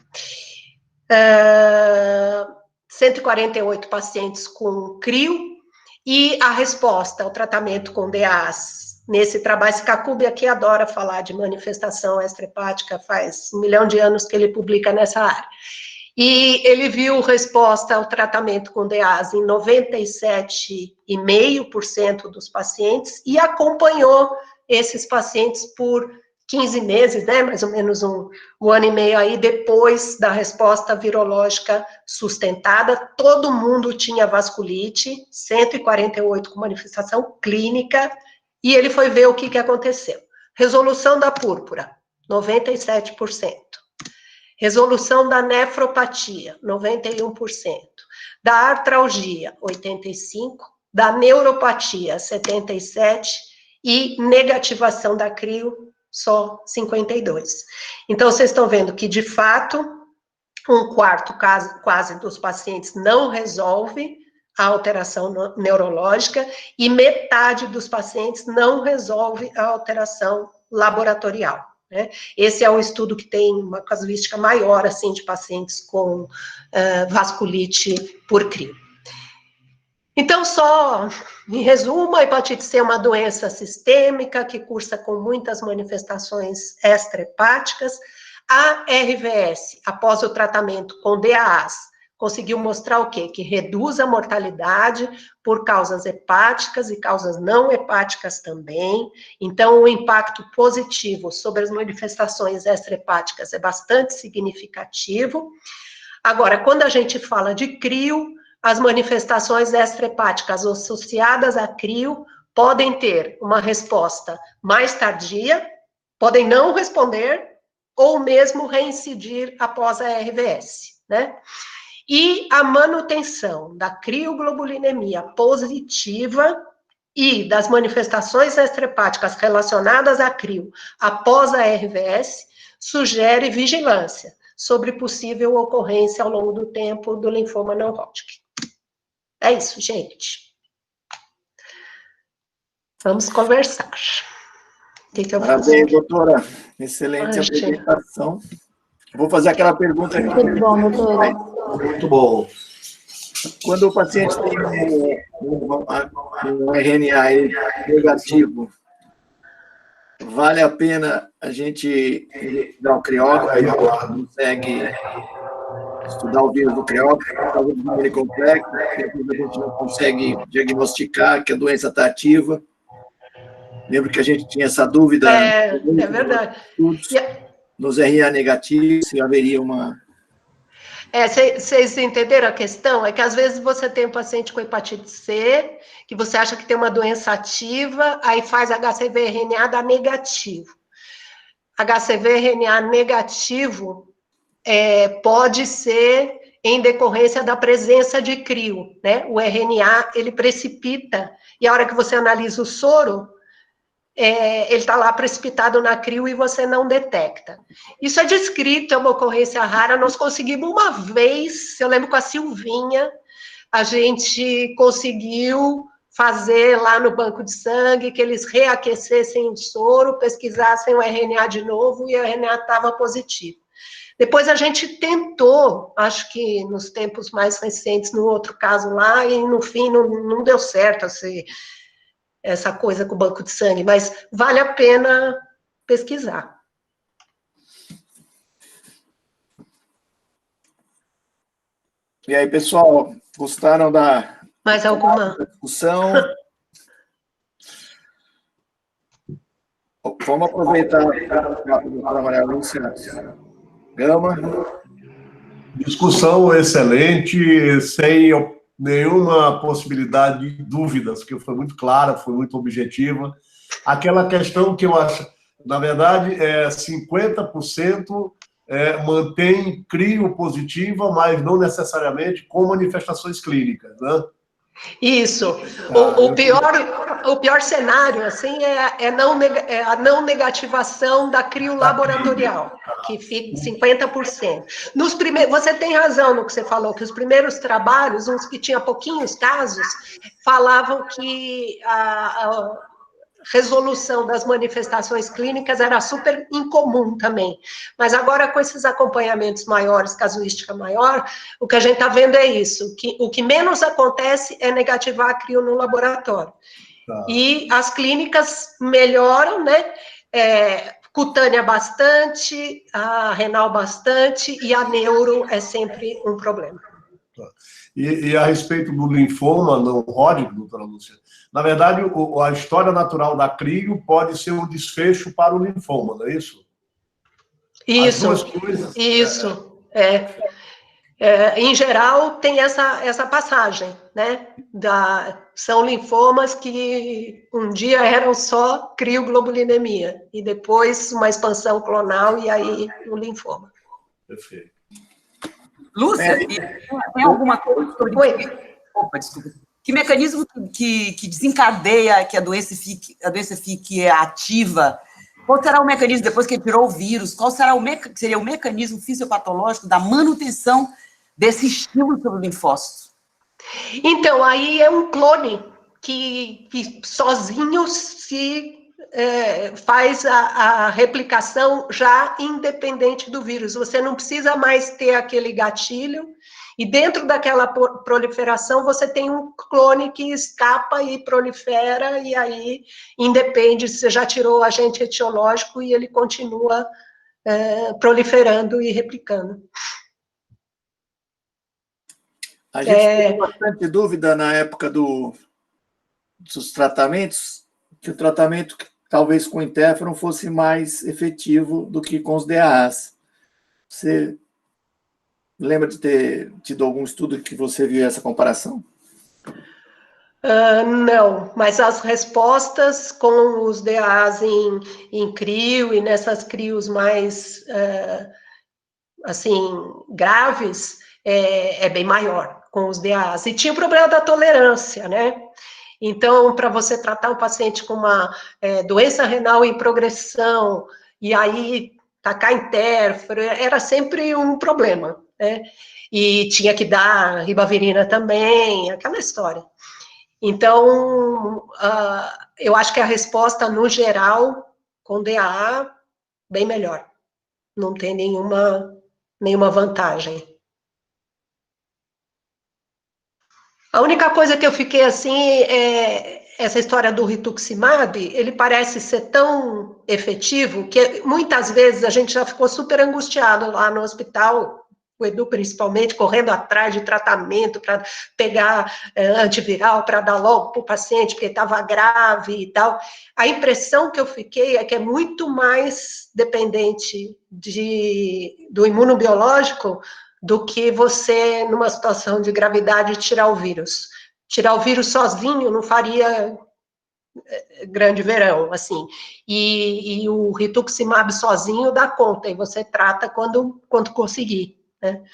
148 pacientes com crio, e a resposta ao tratamento com DAs nesse trabalho, esse Kakubi aqui adora falar de manifestação extrahepática, faz 1 milhão de anos que ele publica nessa área. E ele viu resposta ao tratamento com DAs em 97,5% dos pacientes e acompanhou esses pacientes por 15 meses, né, mais ou menos um ano e meio aí, depois da resposta virológica sustentada. Todo mundo tinha vasculite, 148 com manifestação clínica, e ele foi ver o que aconteceu. Resolução da púrpura, 97%. Resolução da nefropatia, 91%. Da artralgia, 85%. Da neuropatia, 77%. E negativação da crio, só 52%. Então, vocês estão vendo que, de fato, 1/4 quase dos pacientes não resolve a alteração neurológica e metade dos pacientes não resolve a alteração laboratorial, né? Esse é um estudo que tem uma casuística maior, assim, de pacientes com vasculite por crio. Então, só em resumo, a hepatite C é uma doença sistêmica que cursa com muitas manifestações extrahepáticas. A RVS, após o tratamento com DAAs, conseguiu mostrar o quê? Que reduz a mortalidade por causas hepáticas e causas não hepáticas também. Então, o impacto positivo sobre as manifestações extrahepáticas é bastante significativo. Agora, quando a gente fala de crio, as manifestações extrahepáticas associadas a crio podem ter uma resposta mais tardia, podem não responder, ou mesmo reincidir após a RVS, né? E a manutenção da crioglobulinemia positiva e das manifestações extrahepáticas relacionadas a crio após a RVS sugere vigilância sobre possível ocorrência ao longo do tempo do linfoma não-Hodgkin. É isso, gente. Vamos conversar. O que eu vou fazer? Parabéns, doutora. Excelente apresentação. Vou fazer aquela pergunta aqui. Muito bom, doutora. Muito bom. Quando o paciente tem um RNA negativo, vale a pena a gente dar o criógrafo, consegue estudar o vírus do criógrafo, por causa do número complexo, depois a gente não consegue diagnosticar que a doença está ativa. Lembro que a gente tinha essa dúvida. É verdade. Nos RNA negativos, se haveria uma... Vocês entenderam a questão? É que às vezes você tem um paciente com hepatite C, que você acha que tem uma doença ativa, aí faz HCV-RNA, dá negativo. HCV-RNA negativo pode ser em decorrência da presença de crio, né? O RNA, ele precipita, e a hora que você analisa o soro, ele está lá precipitado na crio e você não detecta. Isso é descrito, é uma ocorrência rara. Nós conseguimos uma vez, eu lembro com a Silvinha, a gente conseguiu fazer lá no banco de sangue, que eles reaquecessem o soro, pesquisassem o RNA de novo e o RNA estava positivo. Depois a gente tentou, acho que nos tempos mais recentes, no outro caso lá, e no fim não deu certo essa coisa com o banco de sangue, mas vale a pena pesquisar. E aí, pessoal, gostaram da Mais alguma discussão? Vamos aproveitar a doutora Maria Lúcia Gama. Discussão excelente, sem nenhuma possibilidade de dúvidas, que foi muito clara, foi muito objetiva. Aquela questão que eu acho, na verdade, 50% mantém crio positiva, mas não necessariamente com manifestações clínicas, né? Isso. O pior cenário, assim, é a não negativação da crio laboratorial, que fica 50%. Você tem razão no que você falou, que os primeiros trabalhos, uns que tinham pouquinhos casos, falavam que a resolução das manifestações clínicas era super incomum também. Mas agora, com esses acompanhamentos maiores, casuística maior, o que a gente está vendo é isso, que o que menos acontece é negativar a crio no laboratório. Tá. E as clínicas melhoram, né? Cutânea bastante, a renal bastante, e a neuro é sempre um problema. Tá. E a respeito do linfoma não Hodgkin, doutora Lúcia, na verdade, a história natural da crio pode ser um desfecho para o linfoma, não é isso? Isso, isso. Em geral, tem essa passagem, né? São linfomas que um dia eram só crioglobulinemia, e depois uma expansão clonal, e aí o linfoma. Perfeito. Lúcia, tem alguma coisa sobre... Opa, desculpa. Que mecanismo que desencadeia que a doença fique ativa? Qual será o mecanismo, depois que ele tirou o vírus, qual seria o mecanismo fisiopatológico da manutenção desse estímulo sobre o linfócito? Então, aí é um clone que sozinho faz a replicação já independente do vírus. Você não precisa mais ter aquele gatilho, e dentro daquela proliferação você tem um clone que escapa e prolifera, e aí independe se você já tirou o agente etiológico, e ele continua proliferando e replicando. A gente teve bastante dúvida na época dos tratamentos, que o tratamento talvez com interferon fosse mais efetivo do que com os DAAs. Você lembra de ter tido algum estudo que você viu essa comparação? Não, mas as respostas com os DAAs em crio e nessas crios mais, assim, graves, é bem maior com os DAAs. E tinha o problema da tolerância, né? Então, para você tratar um paciente com uma doença renal em progressão, e aí tacar interferon, era sempre um problema, né? E tinha que dar ribavirina também, aquela história. Então, eu acho que a resposta, no geral, com DAA, bem melhor. Não tem nenhuma vantagem. A única coisa que eu fiquei assim essa história do rituximab, ele parece ser tão efetivo que muitas vezes a gente já ficou super angustiado lá no hospital, o Edu principalmente, correndo atrás de tratamento para pegar antiviral, para dar logo para o paciente, porque estava grave e tal. A impressão que eu fiquei é que é muito mais dependente do imunobiológico do que você, numa situação de gravidade, tirar o vírus. Tirar o vírus sozinho não faria grande verão, assim. E o rituximab sozinho dá conta, e você trata quando conseguir, né?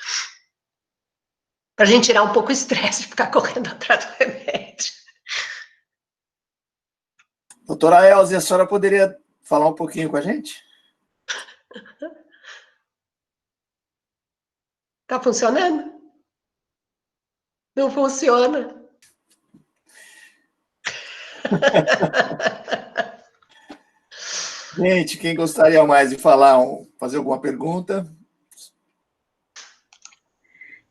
Para a gente tirar um pouco o estresse de ficar correndo atrás do remédio. Doutora Elza, a senhora poderia falar um pouquinho com a gente? Tá funcionando? Não funciona. Gente, quem gostaria mais de falar, fazer alguma pergunta?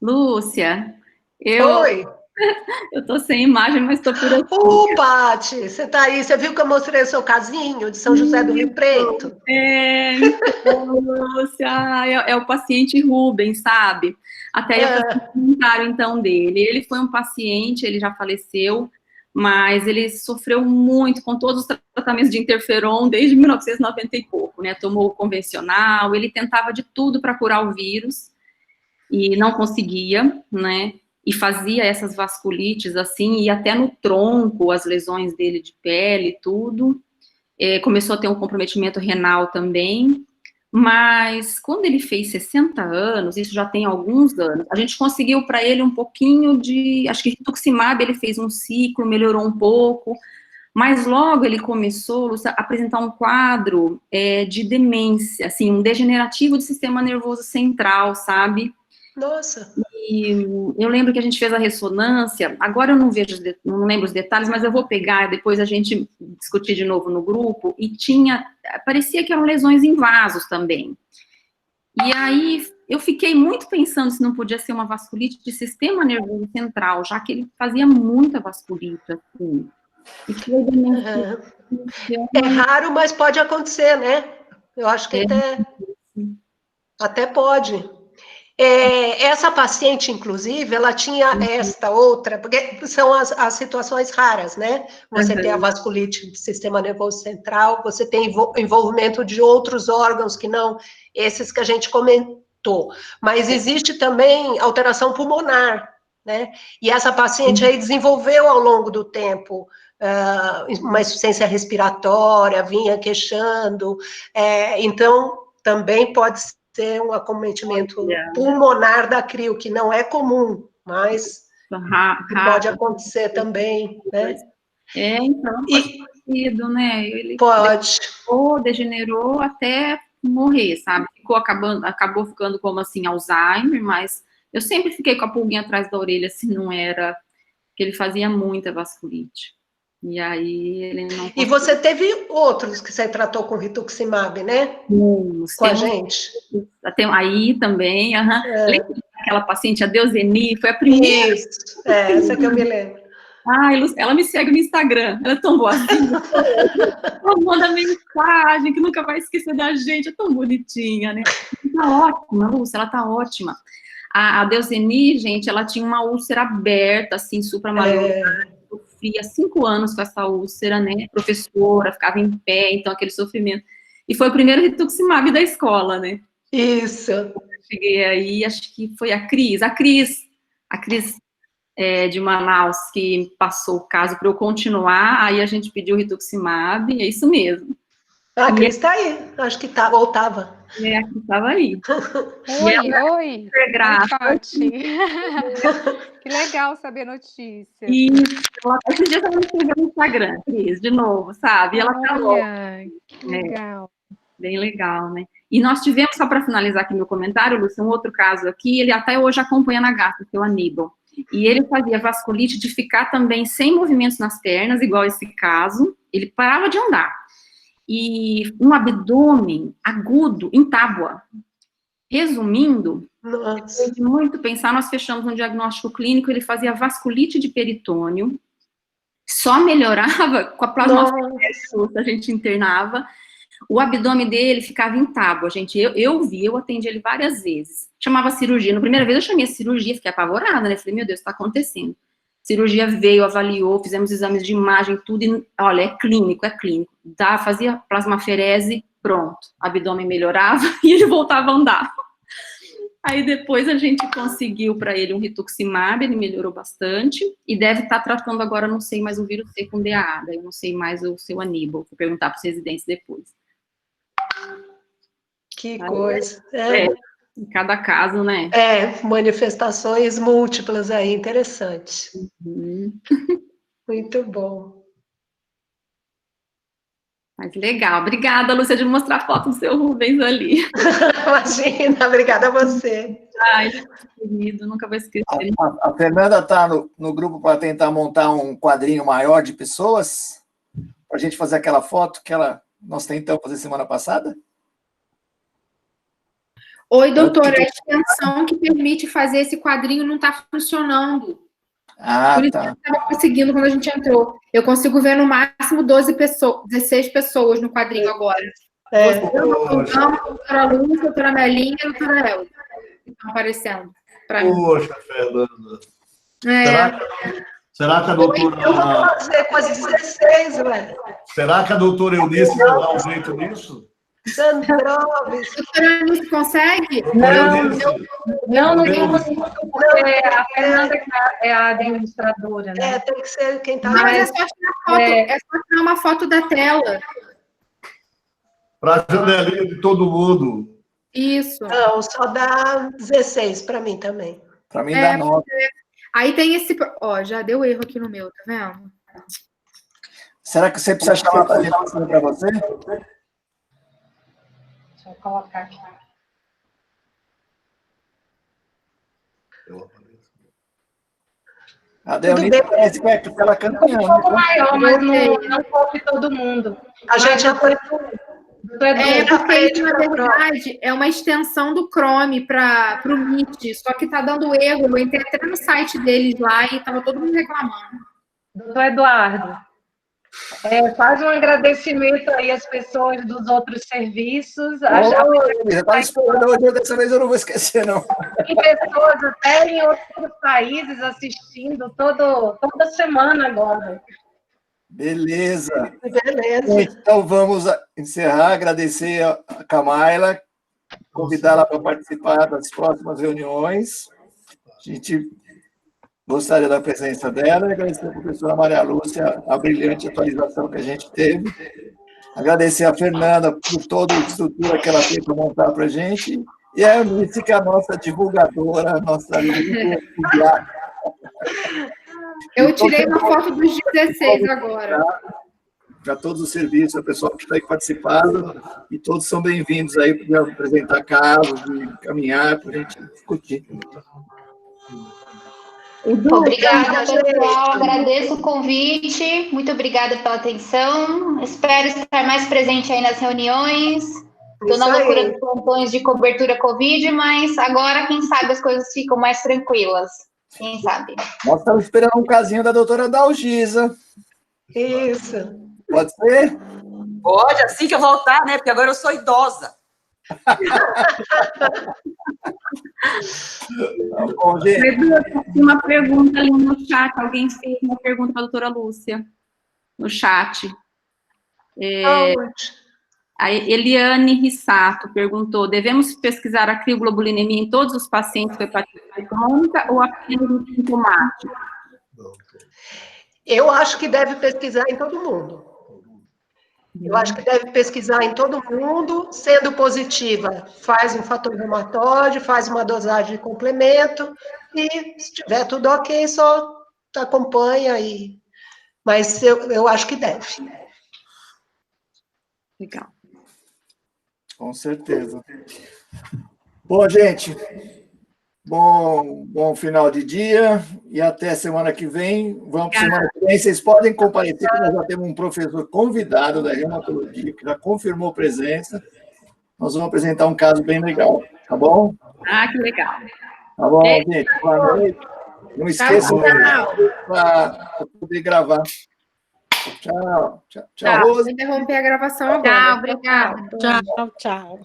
Lúcia, Oi. Eu tô sem imagem, mas tô por aqui. Paty, você tá aí, você viu que eu mostrei o seu casinho de São José do Rio Preto? Então, Lúcia, é o paciente Rubens, sabe? Até eu fiz um comentário, então, dele. Ele foi um paciente, ele já faleceu, mas ele sofreu muito com todos os tratamentos de interferon desde 1990 e pouco, né? Tomou o convencional, ele tentava de tudo para curar o vírus e não conseguia, né? E fazia essas vasculites, assim, e até no tronco, as lesões dele de pele, tudo. Começou a ter um comprometimento renal também, Mas quando ele fez 60 anos, isso já tem alguns anos, a gente conseguiu para ele um pouquinho de, acho que rituximab ele fez um ciclo, melhorou um pouco, mas logo ele começou, Lúcia, a apresentar um quadro de demência, assim, um degenerativo do sistema nervoso central, sabe? Nossa. E eu lembro que a gente fez a ressonância, agora eu não vejo, não lembro os detalhes, mas eu vou pegar, depois a gente discutir de novo no grupo, e parecia que eram lesões em vasos também. E aí, eu fiquei muito pensando se não podia ser uma vasculite de sistema nervoso central, já que ele fazia muita vasculite, assim. E foi É raro, mas pode acontecer, né? Eu acho que até pode. Essa paciente, inclusive, ela tinha esta outra, porque são as situações raras, né? Você tem a vasculite do sistema nervoso central, você tem envolvimento de outros órgãos que não esses que a gente comentou. Mas existe também alteração pulmonar, né? E essa paciente aí desenvolveu ao longo do tempo uma insuficiência respiratória, vinha queixando, então também pode ser um acometimento pulmonar da crio, que não é comum, mas pode acontecer também, né? Então, parecido, né? Ele degenerou até morrer, sabe? Acabou ficando como, assim, Alzheimer, mas eu sempre fiquei com a pulguinha atrás da orelha, se não era, que ele fazia muita vasculite. E aí ele não conseguiu. E você teve outros que você tratou com rituximab, né? Com a gente. Aí também, lembra aquela paciente, a Deuseni, foi a primeira. Isso, essa que eu me lembro. Ai, ela me segue no Instagram, ela é tão boa assim. Ela manda mensagem, que nunca vai esquecer da gente, é tão bonitinha, né? Tá ótima, Lúcia, ela tá ótima. A Deuseni, gente, ela tinha uma úlcera aberta, assim, supramalhar. Sofria 5 anos com essa úlcera, né? Professora, ficava em pé, então aquele sofrimento. E foi o primeiro rituximab da escola, né? Isso. Cheguei aí, acho que foi a Cris de Manaus, que passou o caso para eu continuar, aí a gente pediu rituximab, é isso mesmo. A Cris está aí, acho que tá, ou estava. A Cris estava aí. Oi, Paty. Que legal saber notícia. E esses dias ela me escreveu no Instagram, Cris, de novo, sabe? E ela falou. Que legal. Bem legal, né? E nós tivemos, só para finalizar aqui meu comentário, Lúcia, um outro caso aqui, ele até hoje acompanha na gata, que é o Aníbal. E ele fazia vasculite de ficar também sem movimentos nas pernas, igual esse caso, ele parava de andar. E um abdômen agudo em tábua. Resumindo, depois de muito pensar, nós fechamos um diagnóstico clínico, ele fazia vasculite de peritônio, só melhorava com a plasmaférese, a gente internava, o abdômen dele ficava em tábua, gente, eu atendi ele várias vezes, chamava cirurgia, na primeira vez eu chamei a cirurgia, fiquei apavorada, né, falei, meu Deus, está acontecendo. Cirurgia veio, avaliou, fizemos exames de imagem, tudo, e, olha, é clínico, fazia plasmaferese, pronto, abdômen melhorava e ele voltava a andar. Aí depois a gente conseguiu para ele um rituximab, ele melhorou bastante, e deve estar tratando agora, não sei mais o vírus C com DA, daí eu não sei mais o seu Aníbal, vou perguntar para os residentes depois. Que coisa. Em cada caso, né? Manifestações múltiplas aí, interessante. Muito bom. Mas legal. Obrigada, Lúcia, de mostrar a foto do seu Rubens ali. Imagina, obrigada a você. Ai, querido, nunca vou esquecer. A Fernanda está no grupo para tentar montar um quadrinho maior de pessoas, para a gente fazer aquela foto que nós tentamos fazer semana passada. Oi, doutora, a extensão que permite fazer esse quadrinho não está funcionando. Por isso que eu estava conseguindo quando a gente entrou. Eu consigo ver no máximo 16 pessoas no quadrinho agora. A doutora Lúcia, a doutora Melinha e a doutora Elza estão aparecendo para mim. Poxa, Fernanda. Será que a doutora... Eu vou fazer com as 16, velho. Será que a doutora Eunice vai dar um jeito nisso? Sandroves. Doutora Eunice consegue? Não consigo, porque a Fernanda é a administradora, né? Tem que ser quem está... Mas é só tirar foto, é só tirar uma foto da tela. Para a janelinha de todo mundo. Isso. Não, só dá 16 para mim também. Para mim dá 9. Aí tem esse... Ó, já deu erro aqui no meu, tá vendo? Será que você precisa chamar para você? Deixa eu colocar aqui. A Deolita parece que ela caminhando. Um pouco maior, mas não coube todo mundo. A gente já foi... porque isso, na verdade, é uma extensão do Chrome para o Meet, só que tá dando erro. Eu entrei até no site deles lá e tava todo mundo reclamando. Doutor Eduardo, faz um agradecimento aí às pessoas dos outros serviços. Eu estava esperando hoje, dessa vez eu não vou esquecer, não. Tem pessoas até em outros países assistindo toda semana agora. Beleza. Então vamos encerrar, agradecer a Camaila, convidá-la para participar das próximas reuniões. A gente gostaria da presença dela e agradecer à professora Maria Lúcia a brilhante atualização que a gente teve. Agradecer a Fernanda por toda a estrutura que ela fez para montar para a gente. E a Eunice, que é a nossa divulgadora, a nossa líder. Eu tirei uma foto dos 16 agora. Para todos os serviços, o pessoal que está aí participando, e todos são bem-vindos aí para apresentar casos, de caminhar, para a gente discutir. Obrigada, pessoal. Agradeço o convite. Muito obrigada pela atenção. Espero estar mais presente aí nas reuniões. Estou na loucura dos plantões de cobertura Covid, mas agora, quem sabe, as coisas ficam mais tranquilas. Quem sabe? Nós estamos esperando um casinho da doutora Dalgisa. Isso. Pode ser? Pode, assim que eu voltar, né? Porque agora eu sou idosa. Tá bom, gente. Tem uma pergunta ali no chat. Alguém fez uma pergunta para a doutora Lúcia no chat. A Eliane Rissato perguntou: devemos pesquisar a crioglobulinemia em todos os pacientes com hepatite crônica ou apenas no sintomático? Eu acho que deve pesquisar em todo mundo. Eu acho que deve pesquisar em todo mundo, sendo positiva, faz um fator reumatóide, faz uma dosagem de complemento, e se tiver tudo ok, só acompanha aí. Mas eu acho que deve. Legal. Com certeza. Bom, gente, bom final de dia e até semana que vem. Vamos para semana que vem. Vocês podem comparecer, que nós já temos um professor convidado da reumatologia que já confirmou presença. Nós vamos apresentar um caso bem legal, tá bom? Que legal. Tá bom, gente? Boa noite. Não esqueçam para poder gravar. Tchau. Vou interromper a gravação agora. Tchau, obrigada. Tchau.